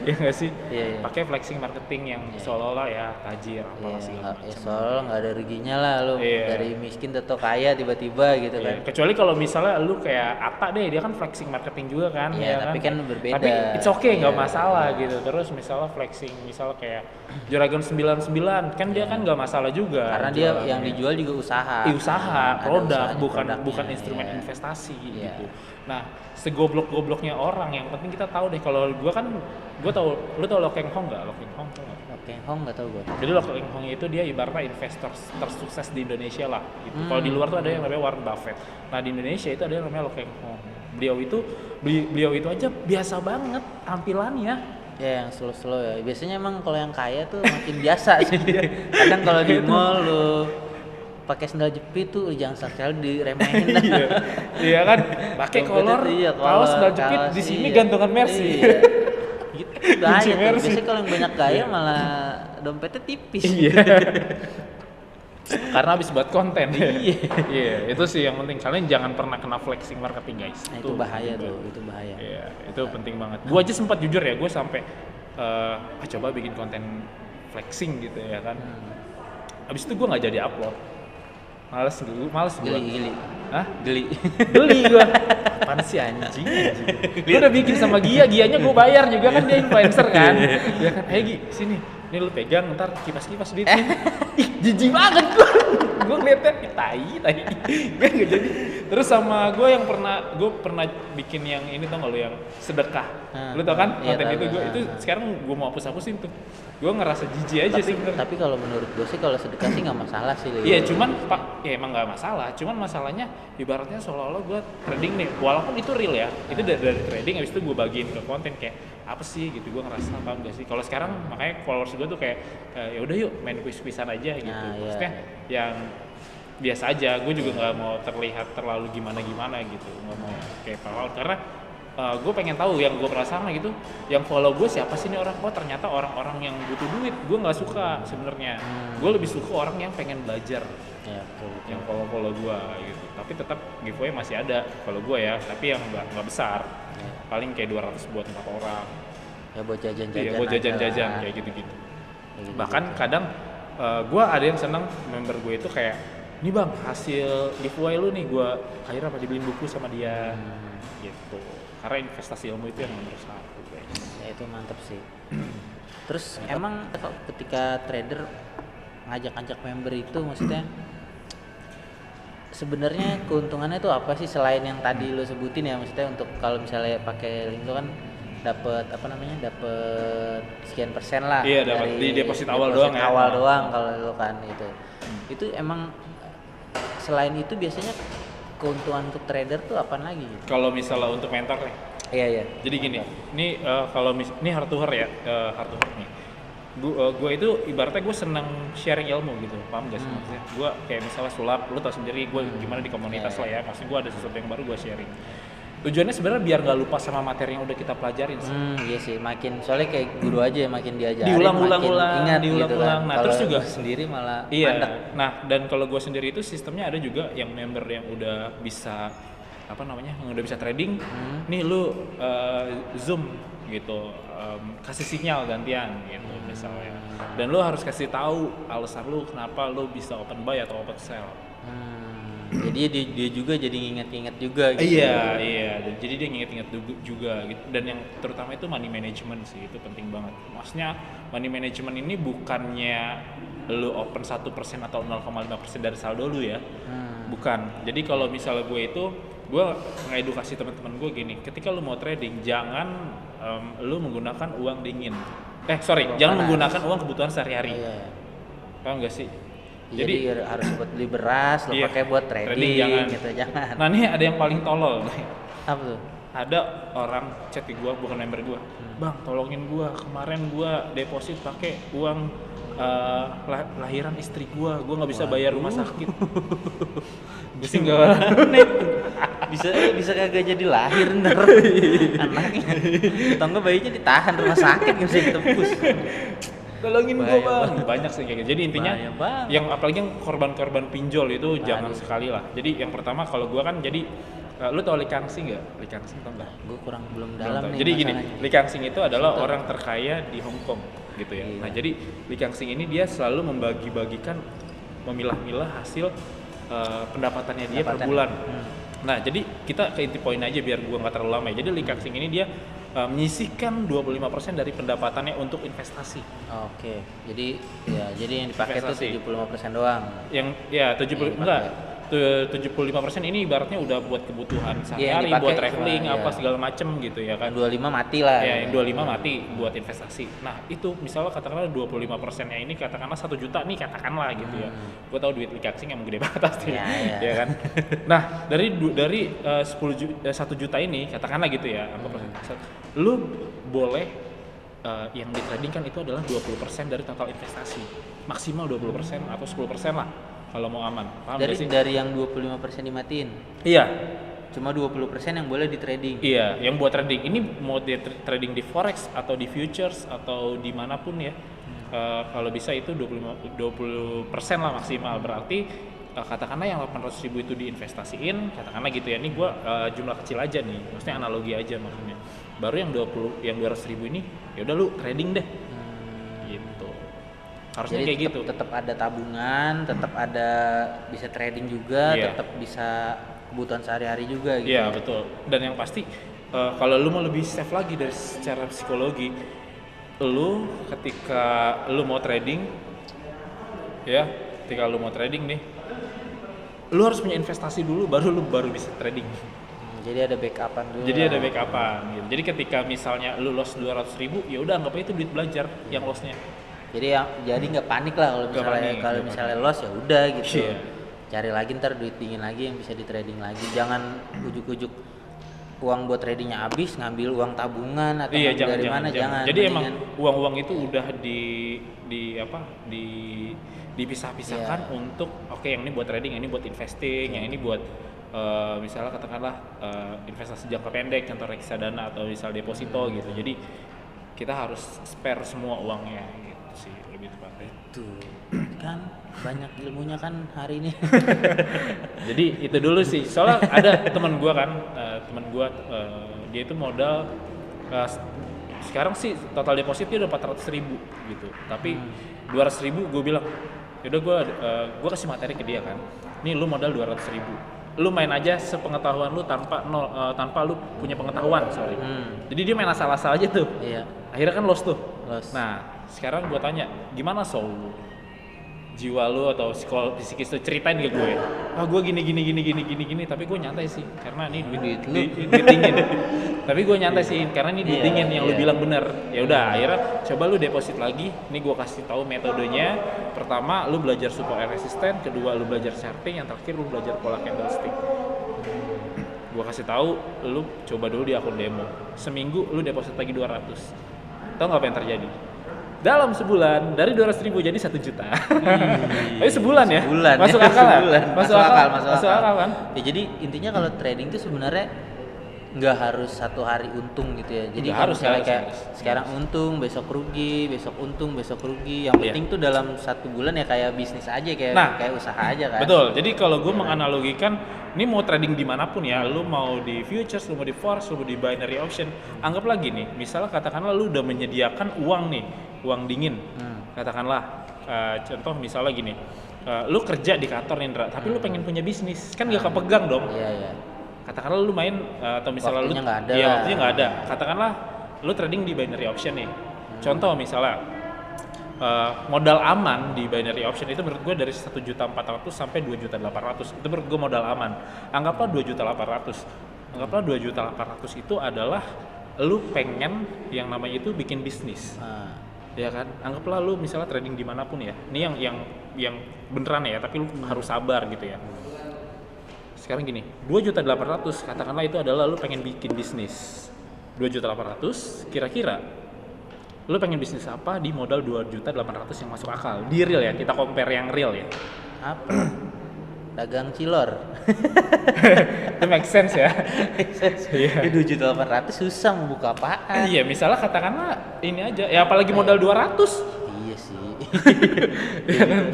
Ya nggak sih? Iya, iya. Pakai flexing marketing yang seolah-olah ya tajir apalah Iya, segala ya macam. soalnya nggak ada ruginya lah lu Iya. dari miskin atau kaya tiba-tiba gitu kan. Iya, kecuali kalau misalnya lu kayak Atta deh, dia kan flexing marketing juga kan. Iya, ya tapi kan berbeda. Tapi it's okay, nggak Iya, masalah gitu. Terus misalnya flexing, misalnya kayak Juragan 99, kan dia kan nggak masalah juga. Karena dia yang jualannya. dijual juga usaha. Usaha, Ada produk, usahanya, bukan produknya. instrumen Iya. investasi Iya. gitu. Nah, segoblok-gobloknya orang, yang penting kita tahu deh. Kalau gua kan, gua tahu, lu tahu Lo Keng Hong nggak? Lo Keng Hong tau nggak? Oke, Hong nggak tahu gua. Jadi Lo Keng Hong itu dia ibaratnya investor tersukses di Indonesia lah. Gitu. Kalau di luar tuh ada yang namanya Warren Buffett. Nah di Indonesia itu ada yang namanya Lo Keng Hong. Beliau itu aja biasa banget tampilannya. Ya yang slow-slow ya. Biasanya emang kalau yang kaya tuh makin biasa sih. Kadang kalau di mall lu pakai sendal jepit tuh jangan sekali diremehin dah. Iya kan? Pakai Dompetnya kolor, tuh iya, kaos sendal kolor, jepit, kaos, di sini iya. gantungan Mercy. Iya. Gitu bahaya Kunci tuh. Mercy. Biasanya kalau yang banyak gaya malah dompetnya tipis. Iya. Karena habis buat konten. Iya. Iya, itu sih yang penting. Kalian jangan pernah kena flexing marketing, guys. Nah, itu bahaya penting tuh, banget. itu bahaya. Iya, itu penting banget. Gua aja sempat jujur ya, gue sampai coba bikin konten flexing gitu ya kan. Abis itu gue nggak jadi upload. Males gue. Geli. Hah? Geli. Beli gue. Apaan sih anjing? Gue udah bikin sama Gianya gue bayar juga kan, dia influencer kan. Dia kan, "Hey Gi, sini. Ini lu pegang, ntar kipas-kipas duitnya." Ih, jijik banget gue. Gue ngeliatnya, tai. Gue nggak jadi. Terus sama gue pernah bikin yang ini, tau gak lu, yang sedekah. Lu tau kan Iya, konten tahu, itu gue tahu. itu sekarang gue mau hapus-hapusin tuh. Gue ngerasa jijik aja sih. Tapi kalau menurut gue sih kalau sedekah sih nggak masalah sih. Leo. Iya, cuman ya emang nggak masalah. Cuman masalahnya ibaratnya seolah-olah gue trading nih, walaupun itu real ya, itu dari trading. Habis itu gue bagiin ke konten kayak apa sih gitu. Gue ngerasa paham gak sih? Kalau sekarang makanya followers gue tuh kayak ya udah yuk main kuis-kuisan aja gitu. Nah, iya. Maksudnya yang biasa aja. Gue juga nggak mau terlihat terlalu gimana gitu. Nggak mau kayak pahlawan karena gue pengen tahu yang gue penasaran gitu, yang follow gue siapa sih ini orang. Oh ternyata orang-orang yang butuh duit. Gue nggak suka sebenarnya. Gue lebih suka orang yang pengen belajar, Ya, betul. yang follow gue gitu. Tapi tetap giveaway masih ada kalau gue ya, tapi yang nggak besar. Ya. Paling kayak 200 buat 4 orang. Ya buat jajan-jajan. Iya, buat aja jajan-jajan lah. kayak gitu-gitu. Kayak gitu. Bahkan kadang gue ada yang seneng member gue itu kayak, "Nih bang, hasil giveaway lu nih gue akhirnya apa dibeliin buku sama dia." Gitu. Karena investasi ilmu itu yang nomor 1, guys. Ya itu mantep sih. Terus emang ketika trader ngajak-ngajak member itu maksudnya sebenarnya keuntungannya itu apa sih selain yang tadi lo sebutin ya, maksudnya untuk kalau misalnya pakai link itu kan dapat apa namanya, dapat sekian persen lah. Iya, dapat dari di deposit awal doang ya. awal doang kalau lo kan itu emang selain itu biasanya keuntungan untuk trader tuh apa lagi gitu? Kalau misalnya untuk mentor nih, Iya. jadi gini, ini kalau ini heart to heart ya, heart to heart nih. Gue itu ibaratnya gue seneng sharing ilmu gitu, paham gak sih maksudnya? Gue kayak misalnya sulap, lu tau sendiri gue gimana di komunitas lah ya, maksudnya gue ada sesuatu yang baru gue sharing. Tujuannya sebenarnya biar nggak lupa sama materi yang udah kita pelajarin sih. Iya sih, makin soalnya kayak guru aja makin diajarin, Diulang-ulang, makin ingat gitu diulang-ulang. kan. Nah, Kalau terus juga sendiri malah Iya. mandek. Nah, dan kalau gue sendiri itu sistemnya ada juga yang member yang udah bisa apa namanya, yang udah bisa trading. Nih lu Zoom gitu, kasih sinyal gantian gitu misalnya. Dan lu harus kasih tahu alasan lu kenapa lu bisa open buy atau open sell. Jadi dia juga jadi inget-inget juga gitu. Iya. Dan jadi dia nginget-inget juga gitu. Dan yang terutama itu money management sih, itu penting banget. Maksudnya money management ini bukannya lu open 1% atau 0,5% dari saldo lu ya. Bukan. Jadi kalau misalnya gue ngedukasi teman-teman gue gini, ketika lu mau trading jangan lu menggunakan uang dingin. Jangan menggunakan uang kebutuhan sehari-hari. Iya. Paham gak sih? Jadi harus buat beli beras, lo Iya, pakai buat trading jangan. gitu, jangan. Nah, nih ada yang paling tolol. Apa tuh? Ada orang chat ke gua, bukan member gua. "Bang, tolongin gua, kemarin gua deposit pakai uang lahiran istri gua nggak bisa bayar rumah sakit." Gue sih nggak bisa kagak jadi lahir ntar anaknya. Atau enggak bayinya ditahan rumah sakit nggak bisa ditebus. tolongin gua bang. Banyak sih kayak gitu. Jadi intinya Bahaya banget. yang apalagi yang korban-korban pinjol itu jangan sekali lah. Jadi yang pertama kalau gua kan jadi Lu tau Li Kangxi nggak? Li Kangxi tau nggak? Gue kurang belum Belum dalam tahu. nih. Jadi gini, masalahnya. Li Kangxi itu adalah Contoh. orang terkaya di Hong Kong gitu ya. Iya. Nah, jadi Li Kangxi ini dia selalu membagi-bagikan, memilah-milah hasil pendapatannya dia per Pendapatan. bulan. Hmm. Nah, jadi kita ke inti poin aja biar gua nggak terlalu lama ya. Jadi Li Kangxi ini dia menyisihkan 25% dari pendapatannya untuk investasi. Oke. Jadi yang dipakai tuh Investasi. 75% doang. Yang ya 70 Yang enggak dipakai. 75% ini ibaratnya udah buat kebutuhan sehari-hari, dipakai buat traveling cuma, apa iya. segala macem gitu ya kan. Yang 25 mati lah. Ya, yang 25 mati buat investasi. Nah, itu misalnya katakanlah 25%-nya ini katakanlah 1 juta nih katakanlah gitu ya. Gue tahu duit Li Kangxi emang gede banget pasti. Iya, iya. Ya kan? Nah, dari 1 juta ini katakanlah gitu ya. Lu boleh yang di trading kan itu adalah 20% dari total investasi. Maksimal 20% atau 10% lah kalau mau aman. Paham nggak sih? Dari yang 25% dimatiin. Iya. Cuma 20% yang boleh di trading. Iya, yang buat trading ini mau di trading di forex atau di futures atau dimanapun ya, kalau bisa itu 20% lah maksimal. Berarti katakanlah yang 800.000 itu diinvestasiin, katakanlah gitu ya. Ini gua jumlah kecil aja nih, maksudnya analogi aja maksudnya. Baru yang 200.000 ini, ya udah lu trading deh, gitu. Harusnya Jadi kayak gitu. tetap ada tabungan, tetap ada bisa trading juga, Iya. tetap bisa kebutuhan sehari-hari juga gitu. Iya betul. Dan yang pasti kalau lu mau lebih safe lagi dari secara psikologi, lu ketika lu mau trading, ya, ketika lu mau trading nih, lu harus punya investasi dulu, baru bisa trading. Jadi ada backupan dulu. Jadi ada backupan. Gitu. Jadi ketika misalnya lu loss 200.000, ya udah anggap aja itu duit belajar yang lossnya. Jadi nggak panik lah kalau Nggak misalnya panik. misalnya loss ya udah gitu. Iya. Cari lagi ntar duit dingin lagi yang bisa di trading lagi. Jangan ujuk-ujuk uang buat tradingnya habis ngambil uang tabungan atau Iya, ngambil dari mana jangan. Jadi emang Mendingan- uang-uang itu udah dipisah-pisahkan Iya. untuk oke, yang ini buat trading, yang ini buat investing, yang ini buat misalnya katakanlah investasi jangka pendek, contoh reksadana atau misal deposito gitu. Jadi kita harus spare semua uangnya gitu sih, lebih tepatnya. Tuh kan banyak ilmunya kan hari ini. Jadi itu dulu sih. Soalnya ada teman gua kan, dia itu modal sekarang sih total depositnya udah 400.000 gitu. Tapi 200.000 gue bilang, yaudah gue kasih materi ke dia kan. Nih lu modal 200.000. Lu main aja sepengetahuan lu tanpa lu punya pengetahuan, sorry. Jadi dia main asal-asal aja tuh. Iya. Akhirnya kan loss tuh. Loss. Nah, sekarang gue tanya, gimana jiwa lu atau psikis lu ceritain ke gue. Gue gini, tapi gue nyantai sih karena ini duit dingin. Tapi gue nyantai sih karena ini duit Iya, dingin yang lu iya. bilang bener. Ya udah, akhirnya coba lu deposit lagi. Ini gue kasih tahu metodenya. Pertama, lu belajar support and resistance, kedua lu belajar charting, yang terakhir lu belajar pola candlestick. Gue kasih tahu, lu coba dulu di akun demo. Seminggu lu deposit lagi 200. Tahu nggak apa yang terjadi? Dalam sebulan dari 200.000 jadi 1 juta. Tapi sebulan ya? Sebulan. Masuk ya, akal kan? sebulan. Masuk akal kan? Ya jadi intinya kalau trading itu sebenarnya nggak harus satu hari untung gitu ya. Jadi Nggak kalau harus, misalnya nggak kayak harus. sekarang untung, besok rugi, besok untung, besok rugi. Yang Iya. penting tuh dalam 1 bulan ya kayak bisnis aja, kayak usaha aja kan. Betul. Jadi kalau gue menganalogikan, ini mau trading dimanapun ya, lu mau di futures, lu mau di forex, lu mau di binary option, anggap lagi nih, misalnya katakanlah lu udah menyediakan uang nih, uang dingin, katakanlah, contoh misalnya gini, lu kerja di kantor Indra, tapi lu pengen punya bisnis, kan gak kepegang dong. Iya, iya. Katakanlah lu main atau misalnya Waktunya nggak ada iya, lah. waktunya nggak ada. Katakanlah lu trading di binary option nih. Contoh misalnya modal aman di binary option itu menurut gue dari 1.400.000 sampai 2.800.000 itu menurut gue modal aman. Anggaplah 2.800.000. Anggaplah 2.800.000 itu adalah lu pengen yang namanya itu bikin bisnis. Ah, Ya kan, anggaplah lu misalnya trading dimanapun ya. Ini yang beneran ya, tapi lu harus sabar gitu ya. Sekarang gini, 2.800.000 katakanlah itu adalah lu pengen bikin bisnis. 2.800.000 kira-kira lu pengen bisnis apa di modal 2.800.000 yang masuk akal. Di real ya, kita compare yang real ya. apa? Dagang cilor. Itu make sense ya. Iya. 2.800.000 susah mau buka apaan? Iya, misalnya katakanlah ini aja. Ya apalagi modal 200. Iya sih.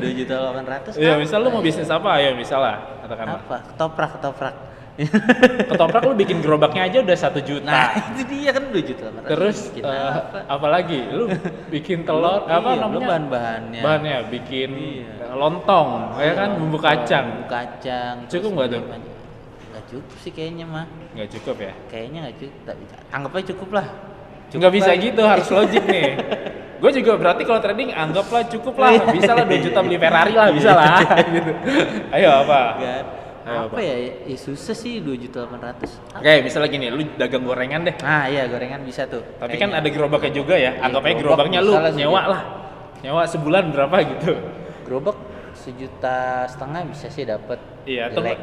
2.800.000. Iya, misal lu mau bisnis apa? Ya misalnya katakanlah. Apa? Ketoprak. Ketoprak lu bikin gerobaknya aja udah 1 juta. Nah, itu dia kan 2 juta. Terus Bikin apa? apalagi lu bikin telur apa Iya, belum namanya? bahan-bahannya. Bahannya bikin Iya. lontong, ya kan bumbu kacang. Bumbu kacang. Cukup terus nggak tuh? Nggak cukup sih kayaknya mah. Nggak cukup ya? Kayaknya nggak cukup. Tapi anggap aja cukup lah. Nggak bisa lah. gitu, harus logik nih. Gue juga berarti kalau trading anggaplah cukup lah, bisa lah 2 juta beli Ferrari lah, bisa lah. gitu. Ayo apa? Kan. Ayo, Apa ya? Ya susah sih 2.800.000. Oke, misalnya gini, lu dagang gorengan deh. Nah, iya gorengan bisa tuh. Tapi kayaknya. kan ada gerobaknya juga ya. Iya, Anggap aja gerobak gerobaknya lu bisa lah nyewa segitu. lah. Nyewa sebulan berapa gitu. Gerobak 1,5 juta bisa sih dapat. Iya, Jelek.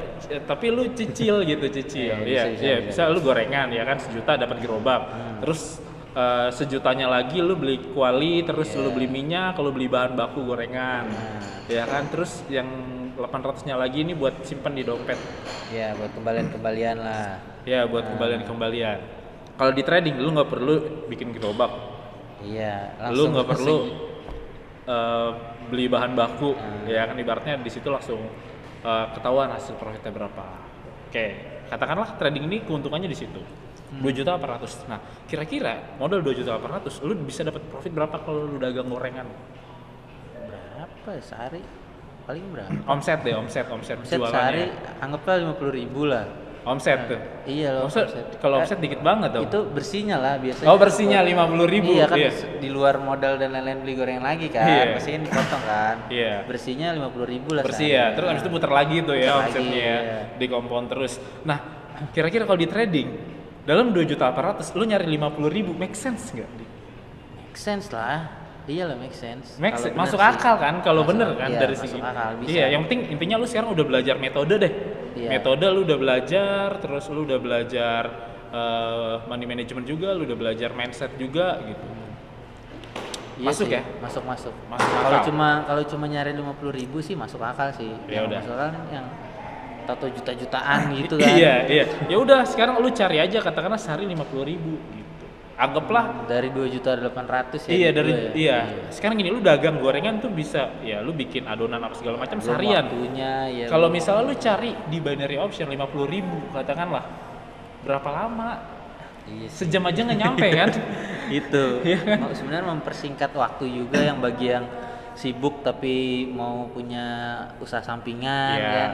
tapi lu cicil gitu, cicil. Iya, Iya, bisa. bisa lu gorengan ya kan 1 juta dapat gerobak. Terus 1 jutanya lagi lu beli kuali, terus Iya. lu beli minyak, kalau beli bahan baku gorengan. Ya kan, terus yang 800-nya lagi ini buat simpen di dompet. Ya buat kembalian-kembalian lah. Ya, buat kembalian-kembalian. Kalau di trading lu nggak perlu bikin gerobak. Iya, Lu langsung nggak perlu beli bahan baku, ya kan ibaratnya di situ langsung ketahuan hasil profitnya berapa. Oke, katakanlah trading ini keuntungannya di situ 2.800.000. Nah, kira-kira modal 2.800.000, lu bisa dapat profit berapa kalau lu dagang gorengan? berapa ya sehari? Paling berapa? Omset deh, omset Omset jualannya. sehari anggaplah 50.000 lah. Omset tuh. Iya loh. Kalau omset dikit banget dong. Itu bersihnya lah biasanya. Oh, bersihnya 50.000. Iya kan Iya. di luar modal dan lain-lain beli gorengan lagi kan. Iya. Pasti kan dipotong kan. Iya. Bersihnya 50.000 lah. Bersih sehari. ya, terus habis itu putar lagi tuh ya Putar lagi, omsetnya ya, iya. di kompon terus. Nah, kira-kira kalau di trading dalam 2.800.000 lu nyari 50.000, make sense nggak? Make sense lah. Iya lah make sense. Make Kalau sense. bener Masuk sih. akal kan kalau Masuk- bener kan iya, dari masuk segi. akal, bisa. Iya, yang penting intinya lu sekarang udah belajar metode deh. Iya. Metode lu udah belajar, terus lu udah belajar money management juga, lu udah belajar mindset juga gitu. Iya Masuk sih, ya? Masuk. Masuk Kalau akal. cuma nyari 50.000 sih masuk akal sih. Ya Yang udah. masuk akal yang tato juta-jutaan gitu kan. Iya. Ya udah, sekarang lu cari aja katakanlah sehari 50.000 gitu. Anggaplah Dari 2.800.000 ya. iya gitu dari ya. iya. Sekarang gini, lu dagang gorengan tuh bisa ya lu bikin adonan apa segala macam Belum seharian. waktunya, ya Kalau belum- misalnya lu cari di binary option 50.000 katakanlah, berapa lama? Iya sih. Sejam aja nggak nyampe kan? Itu Iya kan? sebenarnya mempersingkat waktu juga yang bagi yang sibuk tapi mau punya usaha sampingan Iya. kan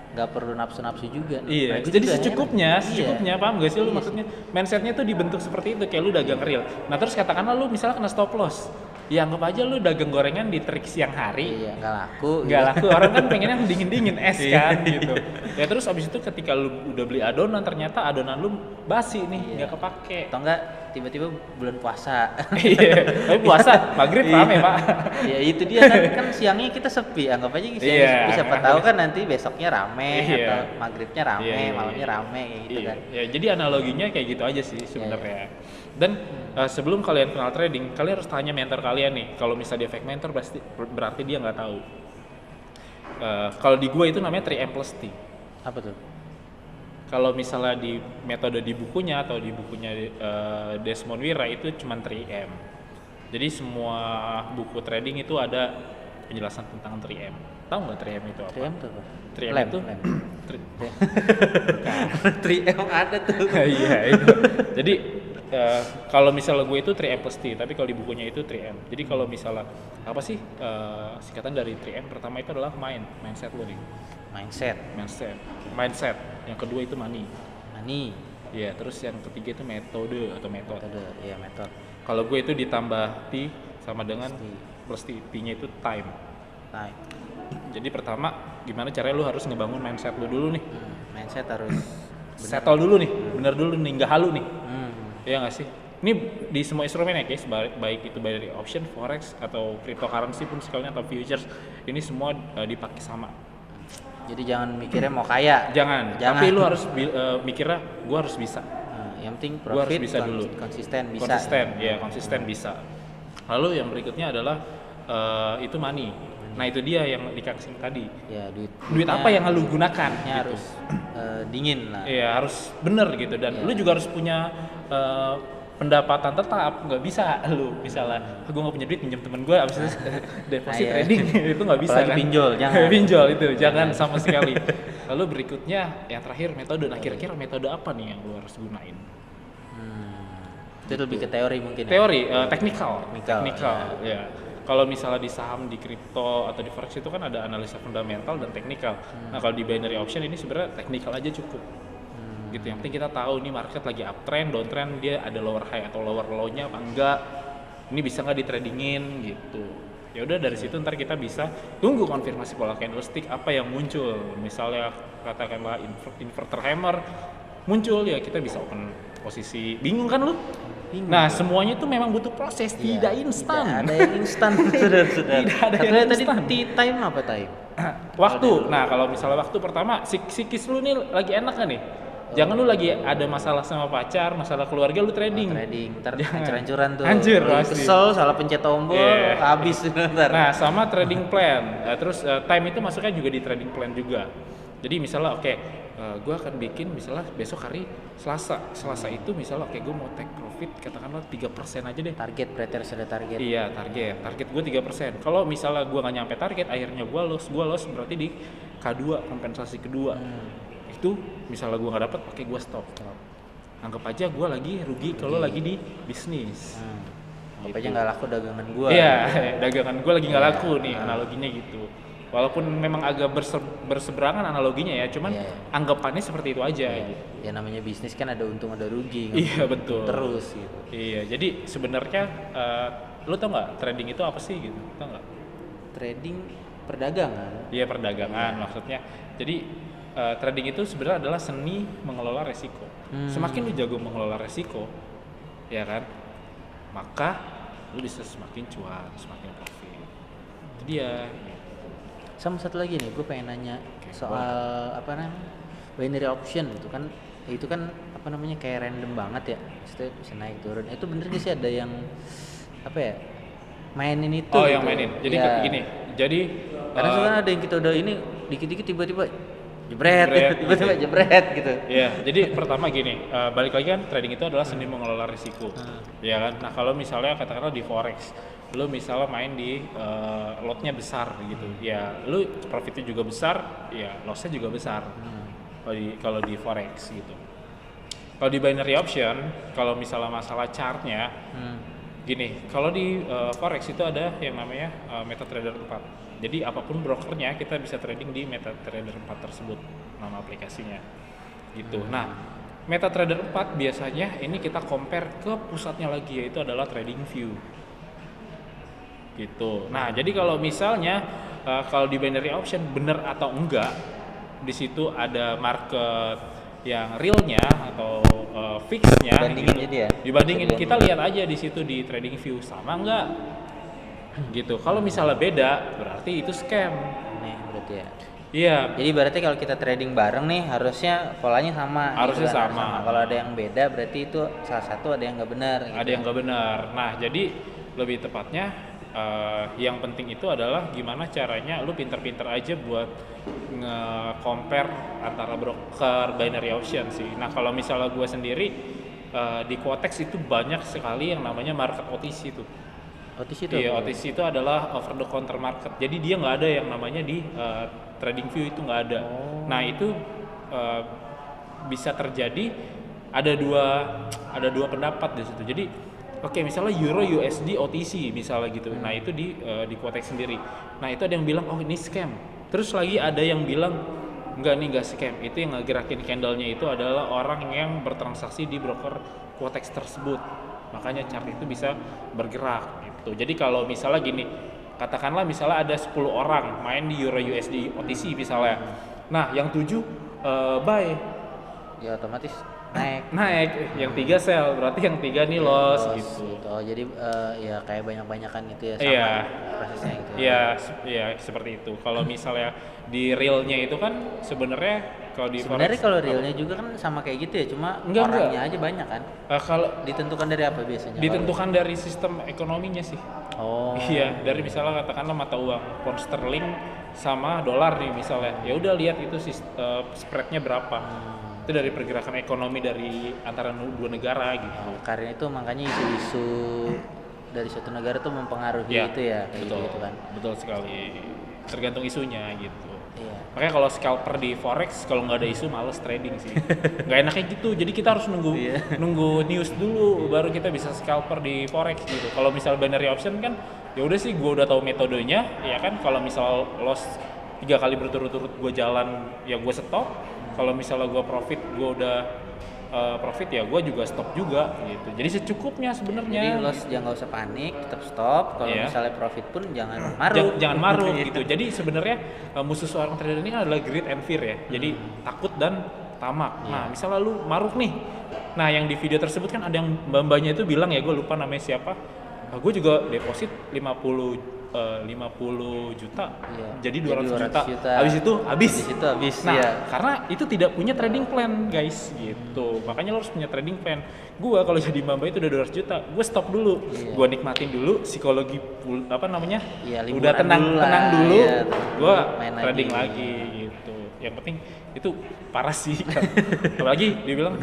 nggak perlu nafsu-nafsu juga. Iya, Nah, itu jadi juga secukupnya, enak. Iya. secukupnya paham gak sih lu Iya maksudnya? Mindsetnya tuh dibentuk seperti itu, kayak lu dagang real. Nah terus katakanlah lu misalnya kena stop loss, ya anggap aja lu dagang gorengan di trik siang hari, Iya, nggak laku. nggak gitu. laku, orang kan pengennya yang dingin-dingin es Iya. kan gitu. Ya terus abis itu ketika lu udah beli adonan, ternyata adonan lu basi nih, Iya. nggak kepake. Atau enggak tiba-tiba bulan puasa. Iya, tapi puasa maghrib rame pak. Ya itu dia kan siangnya kita sepi, anggap aja siangnya Iya. sepi. Siapa tahu kan nanti besoknya rame Iya. atau maghribnya rame, Iya. malamnya rame kayak gitu Iya. kan. Ya, jadi analoginya kayak gitu aja sih sebenarnya. Iya. Dan sebelum kalian kenal trading, kalian harus tanya mentor kalian nih. Kalau misalnya dia fake mentor, berarti dia nggak tahu. Kalau di gua itu namanya 3M plus T. Apa tuh? Kalau misalnya di metode di bukunya atau di bukunya Desmond Wira itu cuma 3M. Jadi semua buku trading itu ada penjelasan tentang 3M. Tahu nggak 3M itu apa? 3M tuh apa? 3M Lem, itu lem. tri- 3M ada tuh. Iya itu. Jadi kalau misalnya gue itu 3M plus T, tapi kalau di bukunya itu 3M. Jadi kalau misalnya apa sih singkatan dari 3M? Pertama itu adalah mindset lo nih. Mindset. Yang kedua itu money. Money. Iya, terus yang ketiga itu metode atau metode. Iya, metode. Kalau gue itu ditambah T sama dengan T. plus T-nya itu time. Time. Jadi pertama gimana caranya lu harus ngebangun mindset lu dulu nih. Mindset harus Settle dulu nih, bener dulu nih, nggak halu nih. Hmm. Iya nggak sih? Ini di semua instrumen ya guys, baik itu dari option, forex atau cryptocurrency pun sekalian atau futures, ini semua dipakai sama. Jadi jangan mikirnya mau kaya. Jangan. Tapi lu harus mikirnya gua harus bisa. Nah, yang penting Gua harus profit bisa dulu. konsisten bisa. Konsisten bisa. Lalu yang berikutnya adalah itu money. Nah itu dia yang dikasih tadi. Ya, Duit apa yang lu gunakan? Gitu. harus dingin lah. Iya harus bener gitu dan Iya. lu juga harus punya pendapatan tetap, nggak bisa lu misalnya gue nggak punya duit pinjam temen gue abis itu deposit Iya. trading itu nggak bisa Apalagi kan. pinjol, jangan. Pinjol itu jangan sama sekali. Lalu berikutnya yang terakhir metode. Nah kira-kira metode apa nih yang lu harus gunain? Itu lebih ke teori mungkin ya? Teori, technical, Technical, ya. Kalau misalnya di saham, di kripto atau di forex itu kan ada analisa fundamental dan teknikal. Nah kalau di binary option ini sebenarnya teknikal aja cukup. Gitu. Yang penting kita tahu ini market lagi uptrend, downtrend, dia ada lower high atau lower low-nya apa enggak. Ini bisa nggak ditradingin gitu. Ya udah dari situ ntar kita bisa tunggu konfirmasi pola candlestick apa yang muncul. Misalnya katakanlah inverter hammer muncul ya kita bisa open posisi. Bingung kan lu? Bingung. Nah, semuanya itu memang butuh proses, Iya, tidak instan. Tidak ada yang instan, saudara-saudara. Tidak ada yang Katanya tadi instan. tea time apa time? Waktu. Nah, kalau misalnya waktu pertama, psikis lu nih lagi enak kan nih? Jangan lu lagi ada masalah sama pacar, masalah keluarga lu trading. Trading, ntar Jangan. hancur-hancuran tuh. Hancur Lagi pasti. Kesel, salah pencet tombol, Iya. habis ntar. Nah, sama trading plan. Terus time itu masuknya juga di trading plan juga. Jadi misalnya gue akan bikin misalnya besok hari Selasa itu misalnya gue mau take profit katakanlah 3% aja deh. Target, berarti harus ada target. Iya, target gue 3%. Kalau misalnya gue nggak nyampe target, akhirnya gue loss berarti di K2 kompensasi kedua. Itu misalnya gue nggak dapat, oke gue stop. Anggap aja gue lagi rugi kalau lagi di bisnis. Apa aja nggak laku dagangan gua. Iya, dagangan gue lagi nggak laku nih, analoginya gitu. Walaupun memang agak berseberangan analoginya ya, cuman Iya. anggapannya seperti itu aja. Iya. Gitu. Ya namanya bisnis kan ada untung ada rugi. nggak Iya mungkin betul. Terus gitu. Iya, jadi sebenarnya lu tau nggak trading itu apa sih gitu? Tau nggak? Trading perdagangan. Iya perdagangan maksudnya. Jadi trading itu sebenarnya adalah seni mengelola resiko. Semakin lu jago mengelola resiko, ya kan, maka lu bisa semakin cuan, semakin profit. Itu dia. Sama satu lagi nih, gue pengen nanya soal apa namanya binary option itu kan, apa namanya kayak random banget ya, maksudnya bisa naik turun. Itu bener gak sih ada yang apa ya mainin itu? Oh gitu? yang mainin. Jadi Ya. gini. Jadi Karena sekarang ada yang kita udah ini dikit-dikit tiba-tiba jebret, Jebret, tiba-tiba jebret gitu. ya, jadi pertama gini, balik lagi kan trading itu adalah seni mengelola risiko, ya kan. Nah kalau misalnya katakanlah di forex, lu misalnya main di lotnya besar gitu, ya lu profitnya juga besar, ya lossnya juga besar. Kalau di forex gitu. Kalau di binary option, kalau misalnya masalah chartnya, gini, kalau di forex itu ada yang namanya MetaTrader 4. Jadi apapun brokernya kita bisa trading di MetaTrader 4 tersebut, nama aplikasinya. Gitu. Nah, MetaTrader 4 biasanya ini kita compare ke pusatnya lagi, yaitu adalah TradingView. Gitu. Nah, jadi kalau misalnya kalau di binary option benar atau enggak, di situ ada market yang realnya atau fixnya Bandingin gitu. jadi ya? Dibandingin, Bisa kita lihat aja di situ di TradingView sama enggak gitu. Kalau misalnya beda berarti itu scam. Nih berarti ya. Iya, Jadi berarti kalau kita trading bareng nih harusnya polanya sama. Harusnya gitu kan, sama. Kalau ada yang beda berarti itu salah satu ada yang nggak benar. Gitu. ada yang nggak benar. Nah, jadi lebih tepatnya yang penting itu adalah gimana caranya lu pinter-pinter aja buat nge-compare antara broker binary option sih. Nah, kalau misalnya gue sendiri di Quotex itu banyak sekali yang namanya market OTC tuh. OTC itu Iya, apa? OTC itu adalah over the counter market. Jadi dia nggak ada yang namanya di TradingView itu nggak ada. Nah, itu bisa terjadi ada dua pendapat di situ. Jadi oke, misalnya Euro USD OTC misalnya gitu. Nah, itu di Quotex sendiri. Nah, itu ada yang bilang oh ini scam. Terus lagi ada yang bilang enggak scam. Itu yang ngegerakin candle-nya itu adalah orang yang bertransaksi di broker Quotex tersebut. Makanya chart itu bisa bergerak gitu. Jadi kalau misalnya gini, katakanlah misalnya ada 10 orang main di Euro USD OTC misalnya. Nah, yang 7 buy, Ya otomatis naik. yang 3 sell, berarti yang 3 nih loss gitu. Oh, jadi ya kayak banyak-banyakan itu ya sama Iya. prosesnya gitu. Iya, seperti itu. Kalau misalnya di realnya itu kan sebenarnya kalau di Sebenarnya forex- kalau realnya juga kan sama kayak gitu ya, cuma Enggak. orangnya aja banyak kan. Kalau Ditentukan dari apa biasanya? ditentukan dari sistem ekonominya sih. Oh. Iya, dari misalnya katakanlah mata uang pound sterling sama dolar nih misalnya. Ya udah lihat itu spreadnya berapa. Itu dari pergerakan ekonomi dari antara dua negara gitu. Karena itu makanya isu-isu dari suatu negara tuh mempengaruhi itu ya, kayak betul, gitu kan. betul sekali. Tergantung isunya gitu. Iya. Makanya kalau scalper di forex kalau nggak ada isu males trading sih. Nggak enaknya gitu. Jadi kita harus nunggu news dulu baru kita bisa scalper di forex gitu. Kalau misal binary option kan ya udah sih gue udah tahu metodenya ya kan. Kalau misal loss 3 kali berturut-turut gue jalan ya gue stop. Kalau misalnya gue profit gue udah profit ya gue juga stop juga gitu. Jadi secukupnya sebenarnya. Jadi loss jangan nggak usah panik, tetap stop. Kalau Iya. misalnya profit pun jangan maruk. Jangan maruk gitu. Jadi sebenarnya musuh seorang trader ini kan adalah greed and fear ya. Jadi takut dan tamak. Nah, misalnya lu maruk nih. Nah, yang di video tersebut kan ada yang mbak-mbaknya itu bilang ya, gue lupa namanya siapa. Gue juga deposit 50 juta, jadi 200 juta. Habis itu habis. Nah, karena itu tidak punya trading plan, guys, gitu. Makanya lo harus punya trading plan. Gua kalau jadi mbak itu udah 200 juta, gue stop dulu. Gue nikmatin dulu psikologi udah tenang dulu. Gue trading lagi gitu. Yang penting itu parah sih. Apalagi dia bilang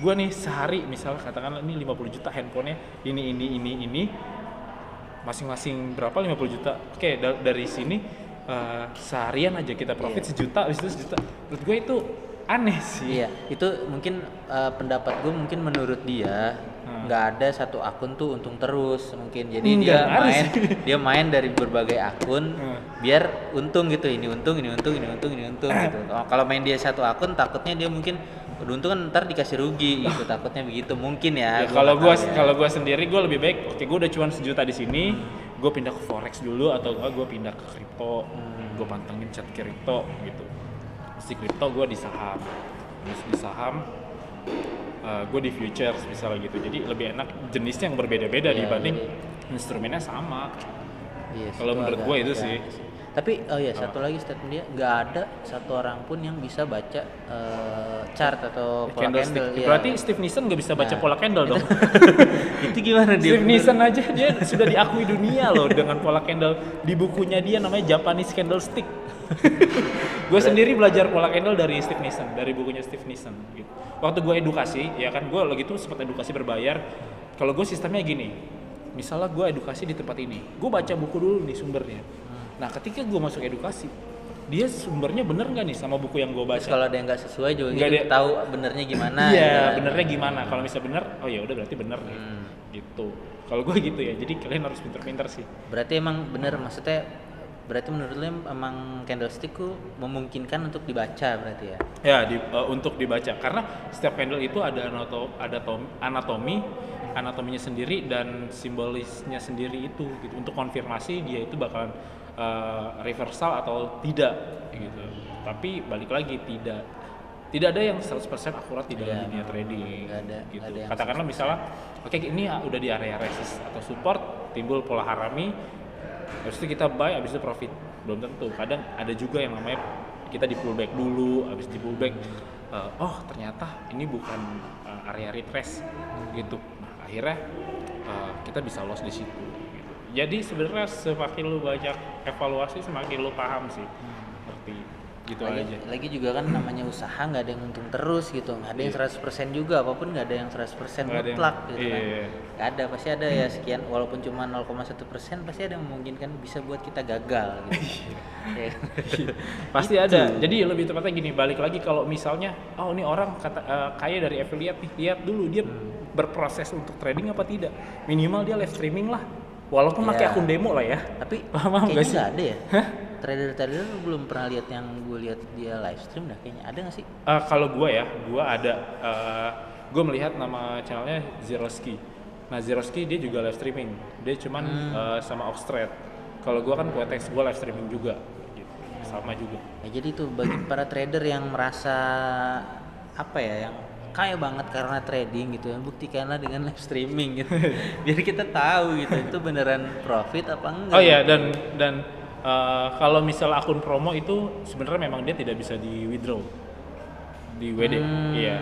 gue nih sehari misalnya katakanlah ini 50 juta handphonenya ini masing-masing berapa 50 juta. Oke, dari sini seharian aja kita profit sejuta, habis itu sejuta. Menurut gue itu aneh sih. Iya, itu mungkin pendapat gue mungkin menurut dia nggak ada satu akun tuh untung terus mungkin. Jadi dia main dari berbagai akun biar untung gitu. Ini untung gitu. Kalau main dia satu akun takutnya dia mungkin beruntung kan ntar dikasih rugi gitu, takutnya begitu mungkin ya. Kalau gue sendiri gue lebih baik gue udah cuma sejuta di sini, gue pindah ke forex dulu atau gue pindah ke kripto, gue pantengin chart kripto gitu. Di kripto gue di saham, gue di futures misalnya gitu. Jadi lebih enak jenisnya yang berbeda-beda dibanding instrumennya sama. Kalau menurut gue itu sih. Tapi satu lagi statement dia, nggak ada satu orang pun yang bisa baca chart atau pola candle. Berarti Steve Nissen nggak bisa baca pola candle dong? Itu gimana dia? Steve Nissen aja dia sudah diakui dunia loh dengan pola candle. Di bukunya dia namanya Japanese Candlestick. Gue sendiri belajar pola candle dari Steve Nissen, dari bukunya Steve Nissen gitu. Waktu gue edukasi, ya kan gue lagi tuh sempat edukasi berbayar. Kalau gue sistemnya gini, misalnya gue edukasi di tempat ini, gue baca buku dulu nih sumbernya. Nah, ketika gue masuk edukasi, dia sumbernya bener nggak nih sama buku yang gue baca? Kalau ada yang nggak sesuai juga gitu, tahu benernya gimana? Iya, benernya gimana? Kalau misalnya bener, oh ya udah berarti bener nih, gitu. Kalau gue gitu ya, jadi kalian harus pinter-pinter sih. Berarti emang bener, maksudnya berarti menurut lo emang candlestick memungkinkan untuk dibaca berarti ya? Ya, untuk dibaca, karena setiap candle itu ada anatominya sendiri dan simbolisnya sendiri itu, gitu. Untuk konfirmasi dia itu bakalan reversal atau tidak gitu. Tapi balik lagi tidak ada yang 100% akurat di dalam dunia trading gitu. Katakanlah misalnya oke, ini udah di area resist atau support, timbul pola harami, habis itu kita buy, habis itu profit. Belum tentu. Kadang ada juga yang namanya kita di pullback dulu, habis di pullback ternyata ini bukan area retrace gitu. Nah, akhirnya kita bisa loss di situ. Jadi sebenarnya semakin lu banyak evaluasi semakin lu paham sih. Seperti gitu aja. Lagi juga kan namanya usaha nggak ada yang untung terus gitu. Nggak ada yang 100% juga, apapun nggak ada yang 100% mutlak gitu kan. Nggak ada, pasti ada ya sekian, walaupun cuma 0,1% pasti ada yang memungkinkan bisa buat kita gagal gitu. Pasti ada. Jadi lebih tepatnya gini, balik lagi kalau misalnya ini orang kaya dari affiliate nih, lihat dulu dia berproses untuk trading apa tidak. Minimal dia live streaming lah. Walaupun pakai akun demo lah ya. Tapi kayaknya nggak ada ya. Trader belum pernah lihat yang gue lihat dia live stream dah kayaknya. Ada nggak sih? Kalau gue ada. Gue melihat nama channelnya Zeroski. Nah, Zeroski dia juga live streaming. Dia cuman sama Oxtrade. Kalau gue kan Quotex, gue live streaming juga. Gitu. Sama juga. Ya, jadi tuh bagi para trader yang merasa yang kaya banget karena trading gitu, buktikanlah dengan live streaming gitu. Biar kita tahu gitu itu beneran profit apa enggak. Oh iya, dan kalau misal akun promo itu sebenarnya memang dia tidak bisa di withdraw di WD. Iya.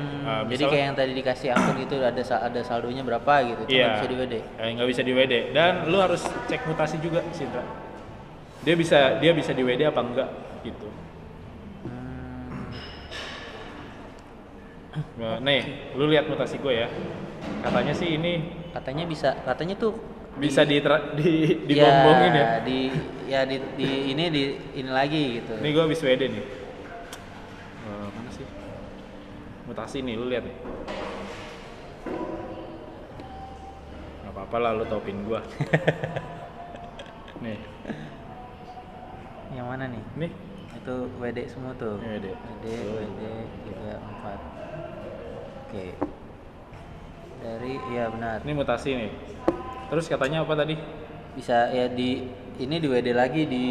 Jadi kayak yang tadi dikasih akun itu ada saldonya berapa gitu, nggak bisa di WD. Nggak bisa di WD, dan lu harus cek mutasi juga, Sindra. Dia bisa di WD apa enggak gitu. Nih, lu lihat mutasi gue ya. Katanya sih ini Katanya tuh bisa di dibombongin ya. Ini lagi gitu. Ini gue habis WD nih. Mana sih? Mutasi nih, lu lihat nih. Gak apa-apa lah, lu tau pin gue. Nih, Yang mana nih? nih. Itu WD semua tuh. WD. WD 34. Oke. Iya benar. Ini mutasi nih. Terus katanya apa tadi? Bisa ya di WD lagi, di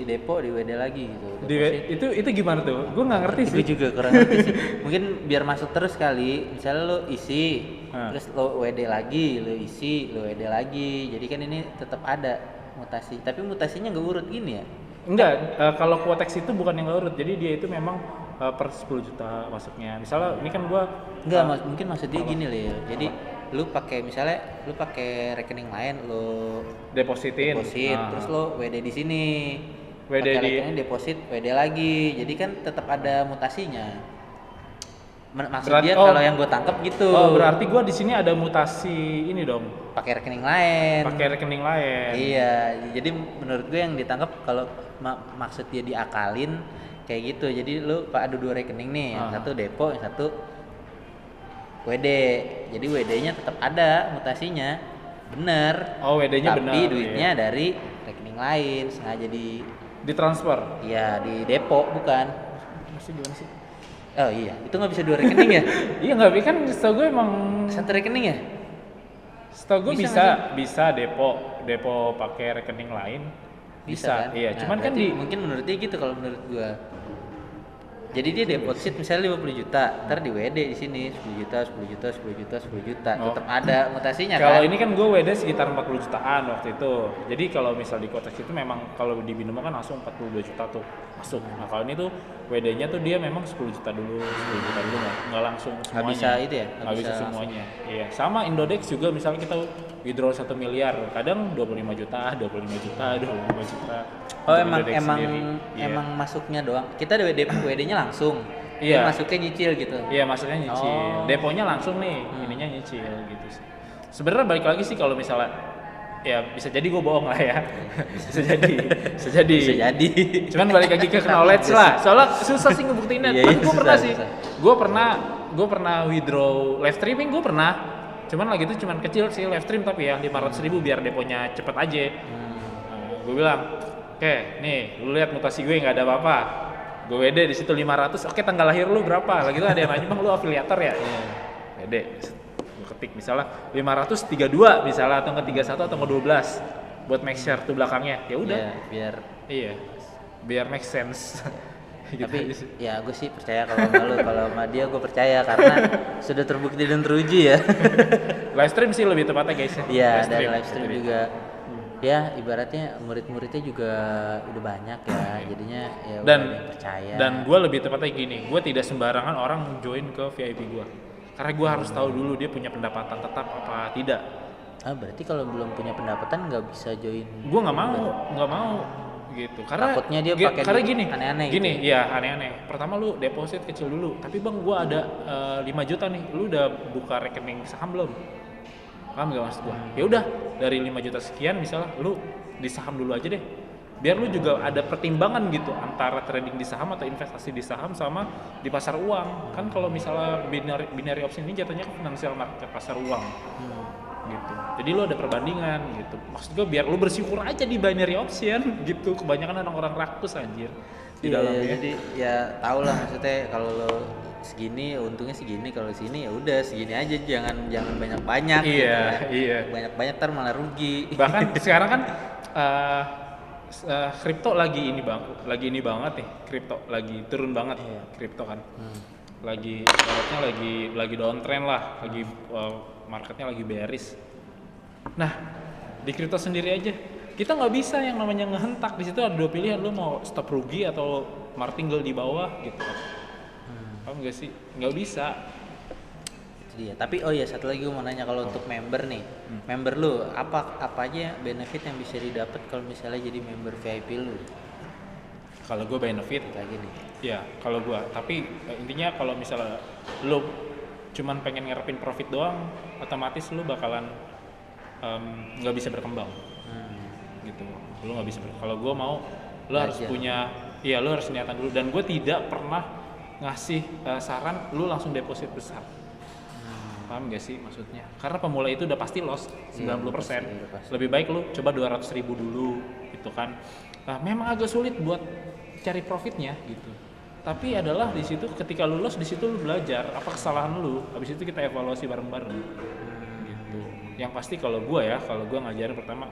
depo di WD lagi gitu. Itu gimana tuh? Gue nggak ngerti sih. Gue juga kurang ngerti sih. Mungkin biar masuk terus kali. Misalnya lo isi, terus lo WD lagi, lo isi, lo WD lagi. Jadi kan ini tetap ada mutasi. Tapi mutasinya nggak urut gini ya? Enggak, kalau Quotex itu bukan yang nggak urut. Jadi dia itu memang per 10 juta masuknya. Misalnya ini kan gue mungkin maksudnya gini loh ya. Jadi lu pakai rekening lain, lu deposit, terus lo WD di sini. WD pakai di rekening deposit, WD lagi. Jadi kan tetap ada mutasinya. Maksud dia kalau yang gue tangkap gitu. Oh, berarti gue di sini ada mutasi ini dong. Pakai rekening lain. Iya, jadi menurut gue yang ditangkap kalau maksud dia diakalin kayak gitu. Jadi lu ada 2 rekening nih, yang satu depo, yang satu WD. Jadi WD-nya tetap ada mutasinya. Bener. Oh, WD-nya bener. Tapi duitnya dari rekening lain, sengaja ditransfer. Iya, di depo bukan. Masih gimana sih? Oh iya, itu nggak bisa 2 rekening ya? Iya nggak, kan setahu gue emang satu rekening ya? Setahu gue bisa depo pakai rekening lain. Bisa. Kan? Iya, Nah, cuman kan mungkin menurut dia gitu kalau menurut gue. Jadi dia deposit misalnya 50 juta, ntar di WD di sini 10 juta. Tetap ada mutasinya kan? Kalau ini kan gue WD sekitar 40 jutaan waktu itu. Jadi kalau misal di Quotex itu memang kalau di Binomo kan langsung 42 juta tuh masuk. Nah, kalau ini tuh WD-nya tuh dia memang 10 juta dulu nggak langsung semuanya. Nggak bisa itu ya? Nggak bisa semuanya. Iya, sama Indodex juga misalnya kita withdraw 1 miliar, kadang 25 juta. Oh emang masuknya doang. Kita WD-nya langsung. Iya. Masuknya nyicil gitu. Iya, masuknya nyicil. Oh. Deponya langsung nih, ininya nyicil gitu sih. Sebenarnya balik lagi sih kalau misalnya ya bisa jadi gue bohong lah ya. bisa jadi. Cuman balik lagi ke knowledge lah. Soalnya susah sih ngebuktiinnya. Iya, Tapi gue susah, pernah sih. susah. Gue pernah withdraw live streaming, gue pernah. Cuman lagi itu cuman kecil sih live stream, tapi ya 500.000 biar deponya cepet aja. Gue bilang, oke, nih, lu lihat mutasi gue nggak ada apa-apa. Gue WD di situ 500. Oke, tanggal lahir lu berapa? Lagi itu ada yang nanya, "Bang, lu afiliator ya?" WD. Gue ketik misalnya 532 misalnya, atau ke 31 atau ke 12 buat make sure tuh belakangnya. Ya udah. Biar make sense. Gitu. Tapi ya gue sih percaya kalau sama dia gue percaya karena sudah terbukti dan teruji ya. Live stream sih lebih tepatnya guys ya. Iya, dari live stream juga. Ya ibaratnya murid-muridnya juga udah banyak ya, jadinya ya udah ada yang percaya. Dan gue lebih tepatnya gini, gue tidak sembarangan orang join ke VIP gue, karena gue harus tahu dulu dia punya pendapatan tetap apa tidak. Berarti kalau belum punya pendapatan nggak bisa join? Gue nggak mau gitu, karena takutnya dia pakai karena gini aneh-aneh gini gitu. Ya aneh-aneh. Pertama lu deposit kecil dulu, tapi bang gue ada 5 juta nih, lu udah buka rekening saham belum? Paham gak maksud gua? Ya udah, dari 5 juta sekian misalnya lu di saham dulu aja deh. Biar lu juga ada pertimbangan gitu antara trading di saham atau investasi di saham sama di pasar uang. Kan kalau misalnya binary option ini jatuhnya ke financial market, pasar uang. Gitu. Jadi lu ada perbandingan gitu. Maksud gua biar lu bersyukur aja di binary option gitu. Kebanyakan orang-orang rakus anjir di dalamnya. Jadi ya tau lah maksudnya kalau lo segini untungnya segini, kalau sini ya udah segini aja, jangan banyak-banyak. Iya. Banyak-banyak ntar malah rugi. Bahkan sekarang kan kripto lagi ini banget nih. Kripto lagi turun banget. Kripto kan. Lagi downtrend lah, lagi marketnya lagi bearish. Nah, di kripto sendiri aja kita nggak bisa yang namanya ngehentak. Di situ ada 2 pilihan, lu mau stop rugi atau martingale di bawah gitu. Paham gak sih? Nggak bisa. Iya, tapi satu lagi gue mau nanya, kalau untuk member nih, member lu apa aja benefit yang bisa didapat kalau misalnya jadi member VIP lu? Kalau gue benefit, Kayak gini. ya kalau gue. Tapi intinya kalau misalnya lu cuman pengen ngarepin profit doang, otomatis lu bakalan nggak bisa berkembang. Gitu. Lu nggak bisa. Kalau gue mau, lu harus Belajar. punya, iya lu harus niatan dulu. Dan gue tidak pernah ngasih saran lu langsung deposit besar. Paham gak sih maksudnya? Karena pemula itu udah pasti loss 90%. Iya, udah pasti. Lebih baik lu coba 200.000 dulu gitu kan. Nah, memang agak sulit buat cari profitnya gitu. Tapi adalah di situ ketika lu loss, di situ lu belajar apa kesalahan lu. Habis itu kita evaluasi bareng-bareng. Gitu. Yang pasti kalau gua ngajarin pertama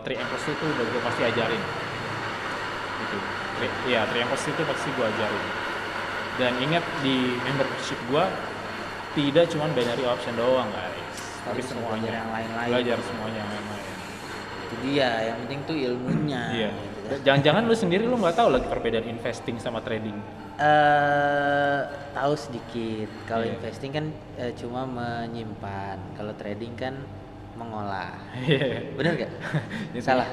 triangles itu udah gua pasti ajarin. Gitu. Iya, triangles itu pasti gua ajarin. Dan ingat di membership gua tidak cuma binary option doang guys, tapi Harus semuanya belajar yang lain-lain. belajar semuanya yang lain. Itu dia, yang penting tuh ilmunya. Iya. gitu kan. Jangan-jangan lu sendiri lu nggak tahu lagi perbedaan investing sama trading. Tahu sedikit. Kalau Iya. investing kan cuma menyimpan. Kalau trading kan mengolah. Iya. Bener gak? Itu. Salah.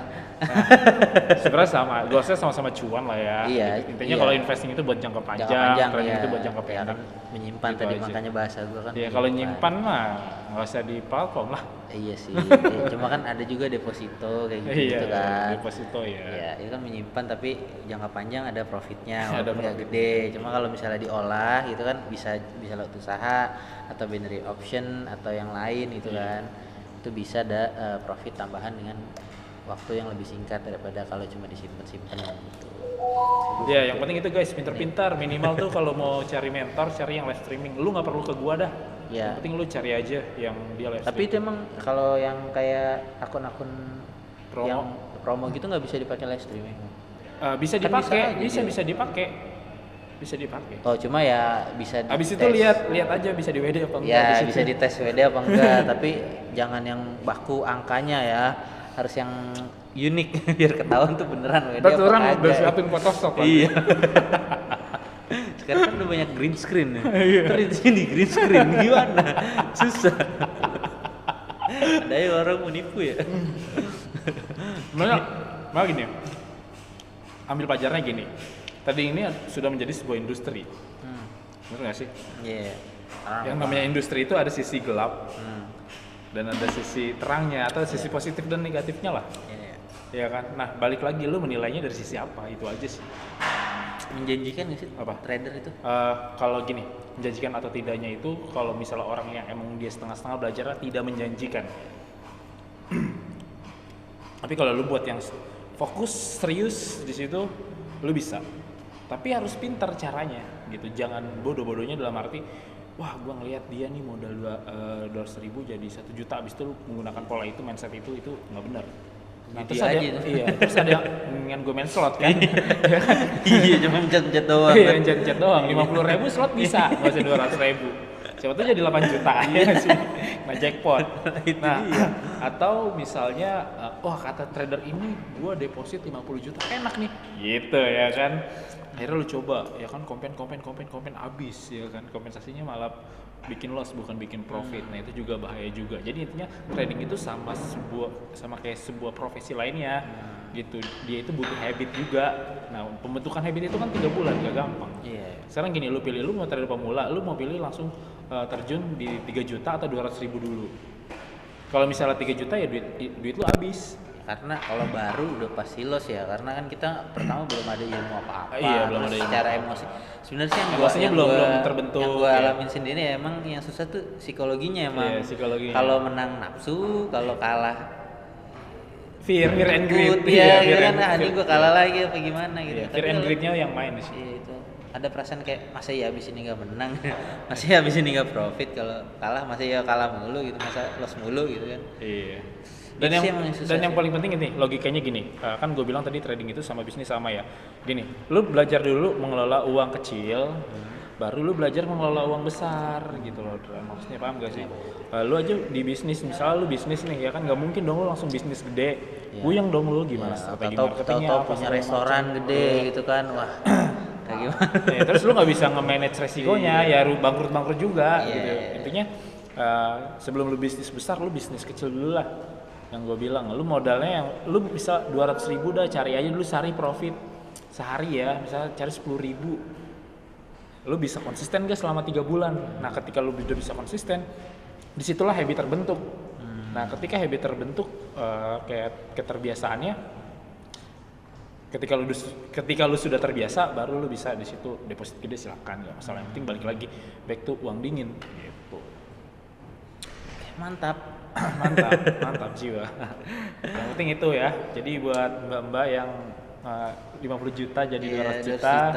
Sebenarnya sama, goalsnya sama-sama cuan lah ya. Iya, Gitu. Intinya iya. kalau investing itu buat jangka panjang, Jangka panjang trading ya. itu buat jangka Ya pendek. kan menyimpan Gitu tadi aja. makanya bahasa gua kan. Iya, kalau nyimpan mah nggak usah di platform lah. Iya sih. Iya, cuma kan ada juga deposito kayak gitu, Iya, kan. deposito ya. Iya, itu kan menyimpan tapi jangka panjang ada profitnya, Ada walaupun nggak profit. gede. Cuma kalau misalnya diolah gitu kan bisa lewat usaha atau binary option atau yang lain gitu Iya. kan. Itu bisa ada profit tambahan dengan waktu yang lebih singkat daripada kalau cuma disimpan-simpan gitu. Ya, yang penting itu guys, pintar-pintar. Minimal tuh kalau mau cari mentor, cari yang live streaming. Lu nggak perlu ke gua dah. Ya. Yang penting lu cari aja yang dia live Tapi itu emang kalau yang kayak akun-akun Promo. yang promo gitu nggak bisa dipakai live streaming. Bisa Kan dipakai, bisa aja bisa dipakai. Bisa dipakai. Oh, cuma ya bisa Habis itu dites. lihat aja bisa di WD apa enggak. Ya di situ. bisa dites WD apa enggak, tapi jangan yang baku angkanya ya, harus yang unik biar ketahuan tuh beneran WD Terus apa orang kagak. udah siapin Photoshop kan. Iya. Sekarang kan udah banyak green screen ya. Iya. Terus di sini green screen gimana? Susah. Ada ya orang mau nipu ya. Malah gini. Ambil pelajarannya gini. Tadi ini sudah menjadi sebuah industri. Bener gak sih? Iya. Yang namanya industri itu ada sisi gelap dan ada sisi terangnya atau sisi positif dan negatifnya lah. Iya. Ya kan? Nah, balik lagi lu menilainya dari sisi apa? Itu aja sih. Menjanjikan nggak sih Apa? trader itu? Kalau gini, menjanjikan atau tidaknya itu kalau misalnya orang yang emang dia setengah-setengah belajar tidak menjanjikan. Tapi kalau lu buat yang fokus serius di situ, lu bisa. Tapi harus pintar caranya gitu. Jangan bodoh-bodohnya dalam arti wah gua ngelihat dia nih modal 200.000 jadi 1 juta abis itu lu menggunakan pola itu, mindset itu nggak benar. Nah, Jadi terus ada, aja tuh. iya, terus ada yang ingin gue main slot kan. Ya kan? Iya, cuma mencet-mencet doang. Iya, kan. jet doang, 50.000 slot bisa, nggak usah 200.000. Siapa tuh jadi 8 juta ya nggak sih, nah jackpot. Nah, atau misalnya, wah kata trader ini gua deposit 50 juta, enak nih, gitu ya kan. Akhirnya lu coba, ya kan kompen abis, ya kan kompensasinya malah bikin loss bukan bikin profit. Nah itu juga bahaya juga. Jadi intinya trading itu sama kayak sebuah profesi lainnya gitu. Dia itu butuh habit juga. Nah pembentukan habit itu kan 3 bulan, gak gampang. Iya. Sekarang gini, lu pilih, lu mau trader pemula, lu mau pilih langsung terjun di 3 juta atau 200.000 dulu. Kalau misalnya 3 juta ya duit lu habis. Karena kalau baru udah pasti loss ya, karena kan kita pertama belum ada ilmu apa-apa. Iya, belum terus ada ilmu secara apa-apa. emosi. Sebenarnya sih Emosinya belum terbentuk, Yang gua ya. alamin sendiri ya, emang yang susah tuh psikologinya emang. Iya, psikologinya. Kalau menang nafsu, kalau kalah Fear and greed. ikut, ya, gitu kan, and- ini gua kalah lagi apa gimana gitu. Iya, Tapi fear and kalau- greed-nya yang main di sini. Iya itu. Ada perasaan kayak masa ya abis ini nggak menang, masa ya abis ini nggak profit, kalau kalah masa ya kalah mulu gitu, masa loss mulu gitu kan. Iya. Itu Dan sih emang yang susah yang sih. paling penting ini logikanya gini, kan gue bilang tadi trading itu sama bisnis sama ya. Gini, lu belajar dulu mengelola uang kecil, baru lu belajar mengelola uang besar gitu loh. Maksudnya paham gak sih? Lu aja di bisnis, misalnya lu bisnis nih ya kan nggak mungkin dong lu langsung bisnis gede. Iya. Buyang dong lu gimana? Strategi marketingnya Tahu apa, punya segala restoran macam. gede gitu kan, wah kayak gimana? Ya, terus lu nggak bisa nge-manage resikonya, ya lu bangkrut juga Iya. gitu. Intinya sebelum lu bisnis besar, lu bisnis kecil dulu lah. Yang gue bilang, lu modalnya yang lu bisa 200.000 dah, cari aja dulu, cari profit. sehari ya, misalnya cari 10.000, lu bisa konsisten gak selama 3 bulan. Nah ketika lu udah bisa konsisten, disitulah habit terbentuk. Nah ketika habit terbentuk, kayak keterbiasaannya, ketika lu sudah terbiasa, baru lu bisa di situ deposit gede, silakan, nggak masalah. Yang penting balik lagi back to uang dingin gitu. Mantap. mantap jiwa. Yang penting itu ya. Jadi buat mbak-mbak yang 50 juta jadi 200 juta,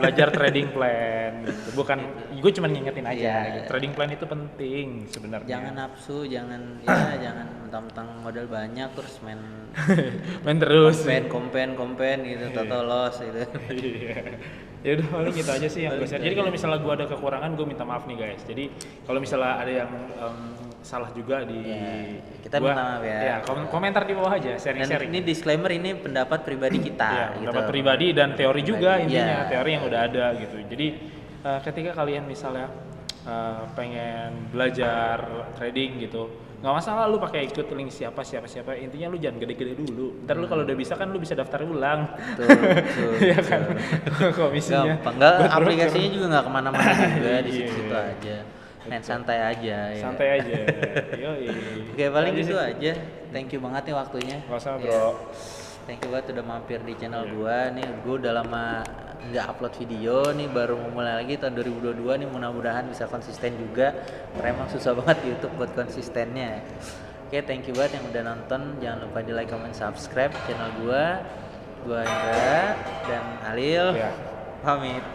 belajar trading plan gitu. Bukan, gue cuma ngingetin aja gitu. Trading plan itu penting sebenarnya. Jangan nafsu, jangan jangan mentang-mentang modal banyak terus main terus. Kompen gitu, toto loss gitu. Iya. Ya udah, paling gitu aja sih yang gue share. Jadi kalau misalnya gue ada kekurangan, gue minta maaf nih guys. Jadi kalau misalnya ada yang salah juga di kita gua, minta maaf ya. Komentar di bawah aja, sharing-sharing. Dan ini disclaimer, ini pendapat pribadi kita. Iya, gitu. pendapat pribadi dan teori juga intinya, Iya. teori yang udah ada gitu. Jadi ketika kalian misalnya pengen belajar trading gitu, nggak masalah lu pakai ikut link siapa, intinya lu jangan gede-gede dulu. Ntar lu kalau udah bisa kan lu bisa daftar ulang. Betul. Iya kan? Komisinya. Gampang. Enggak, buat aplikasinya broker. juga nggak kemana-mana juga, di Iya. situ aja. Main santai aja. Ya. Santai aja. Yoi. Oke, paling Aja gitu sih. aja. Thank you banget nih waktunya. Sama-sama, Ya. bro. Thank you banget udah mampir di channel Iya. gua nih. Gua udah lama nggak upload video nih, baru mau mulai lagi tahun 2022 nih, mudah-mudahan bisa konsisten juga. Karena emang susah banget YouTube buat konsistennya. Oke, thank you banget yang udah nonton. Jangan lupa di like, comment, subscribe channel gua. Gua Indra dan Alil. Ya. Pamit.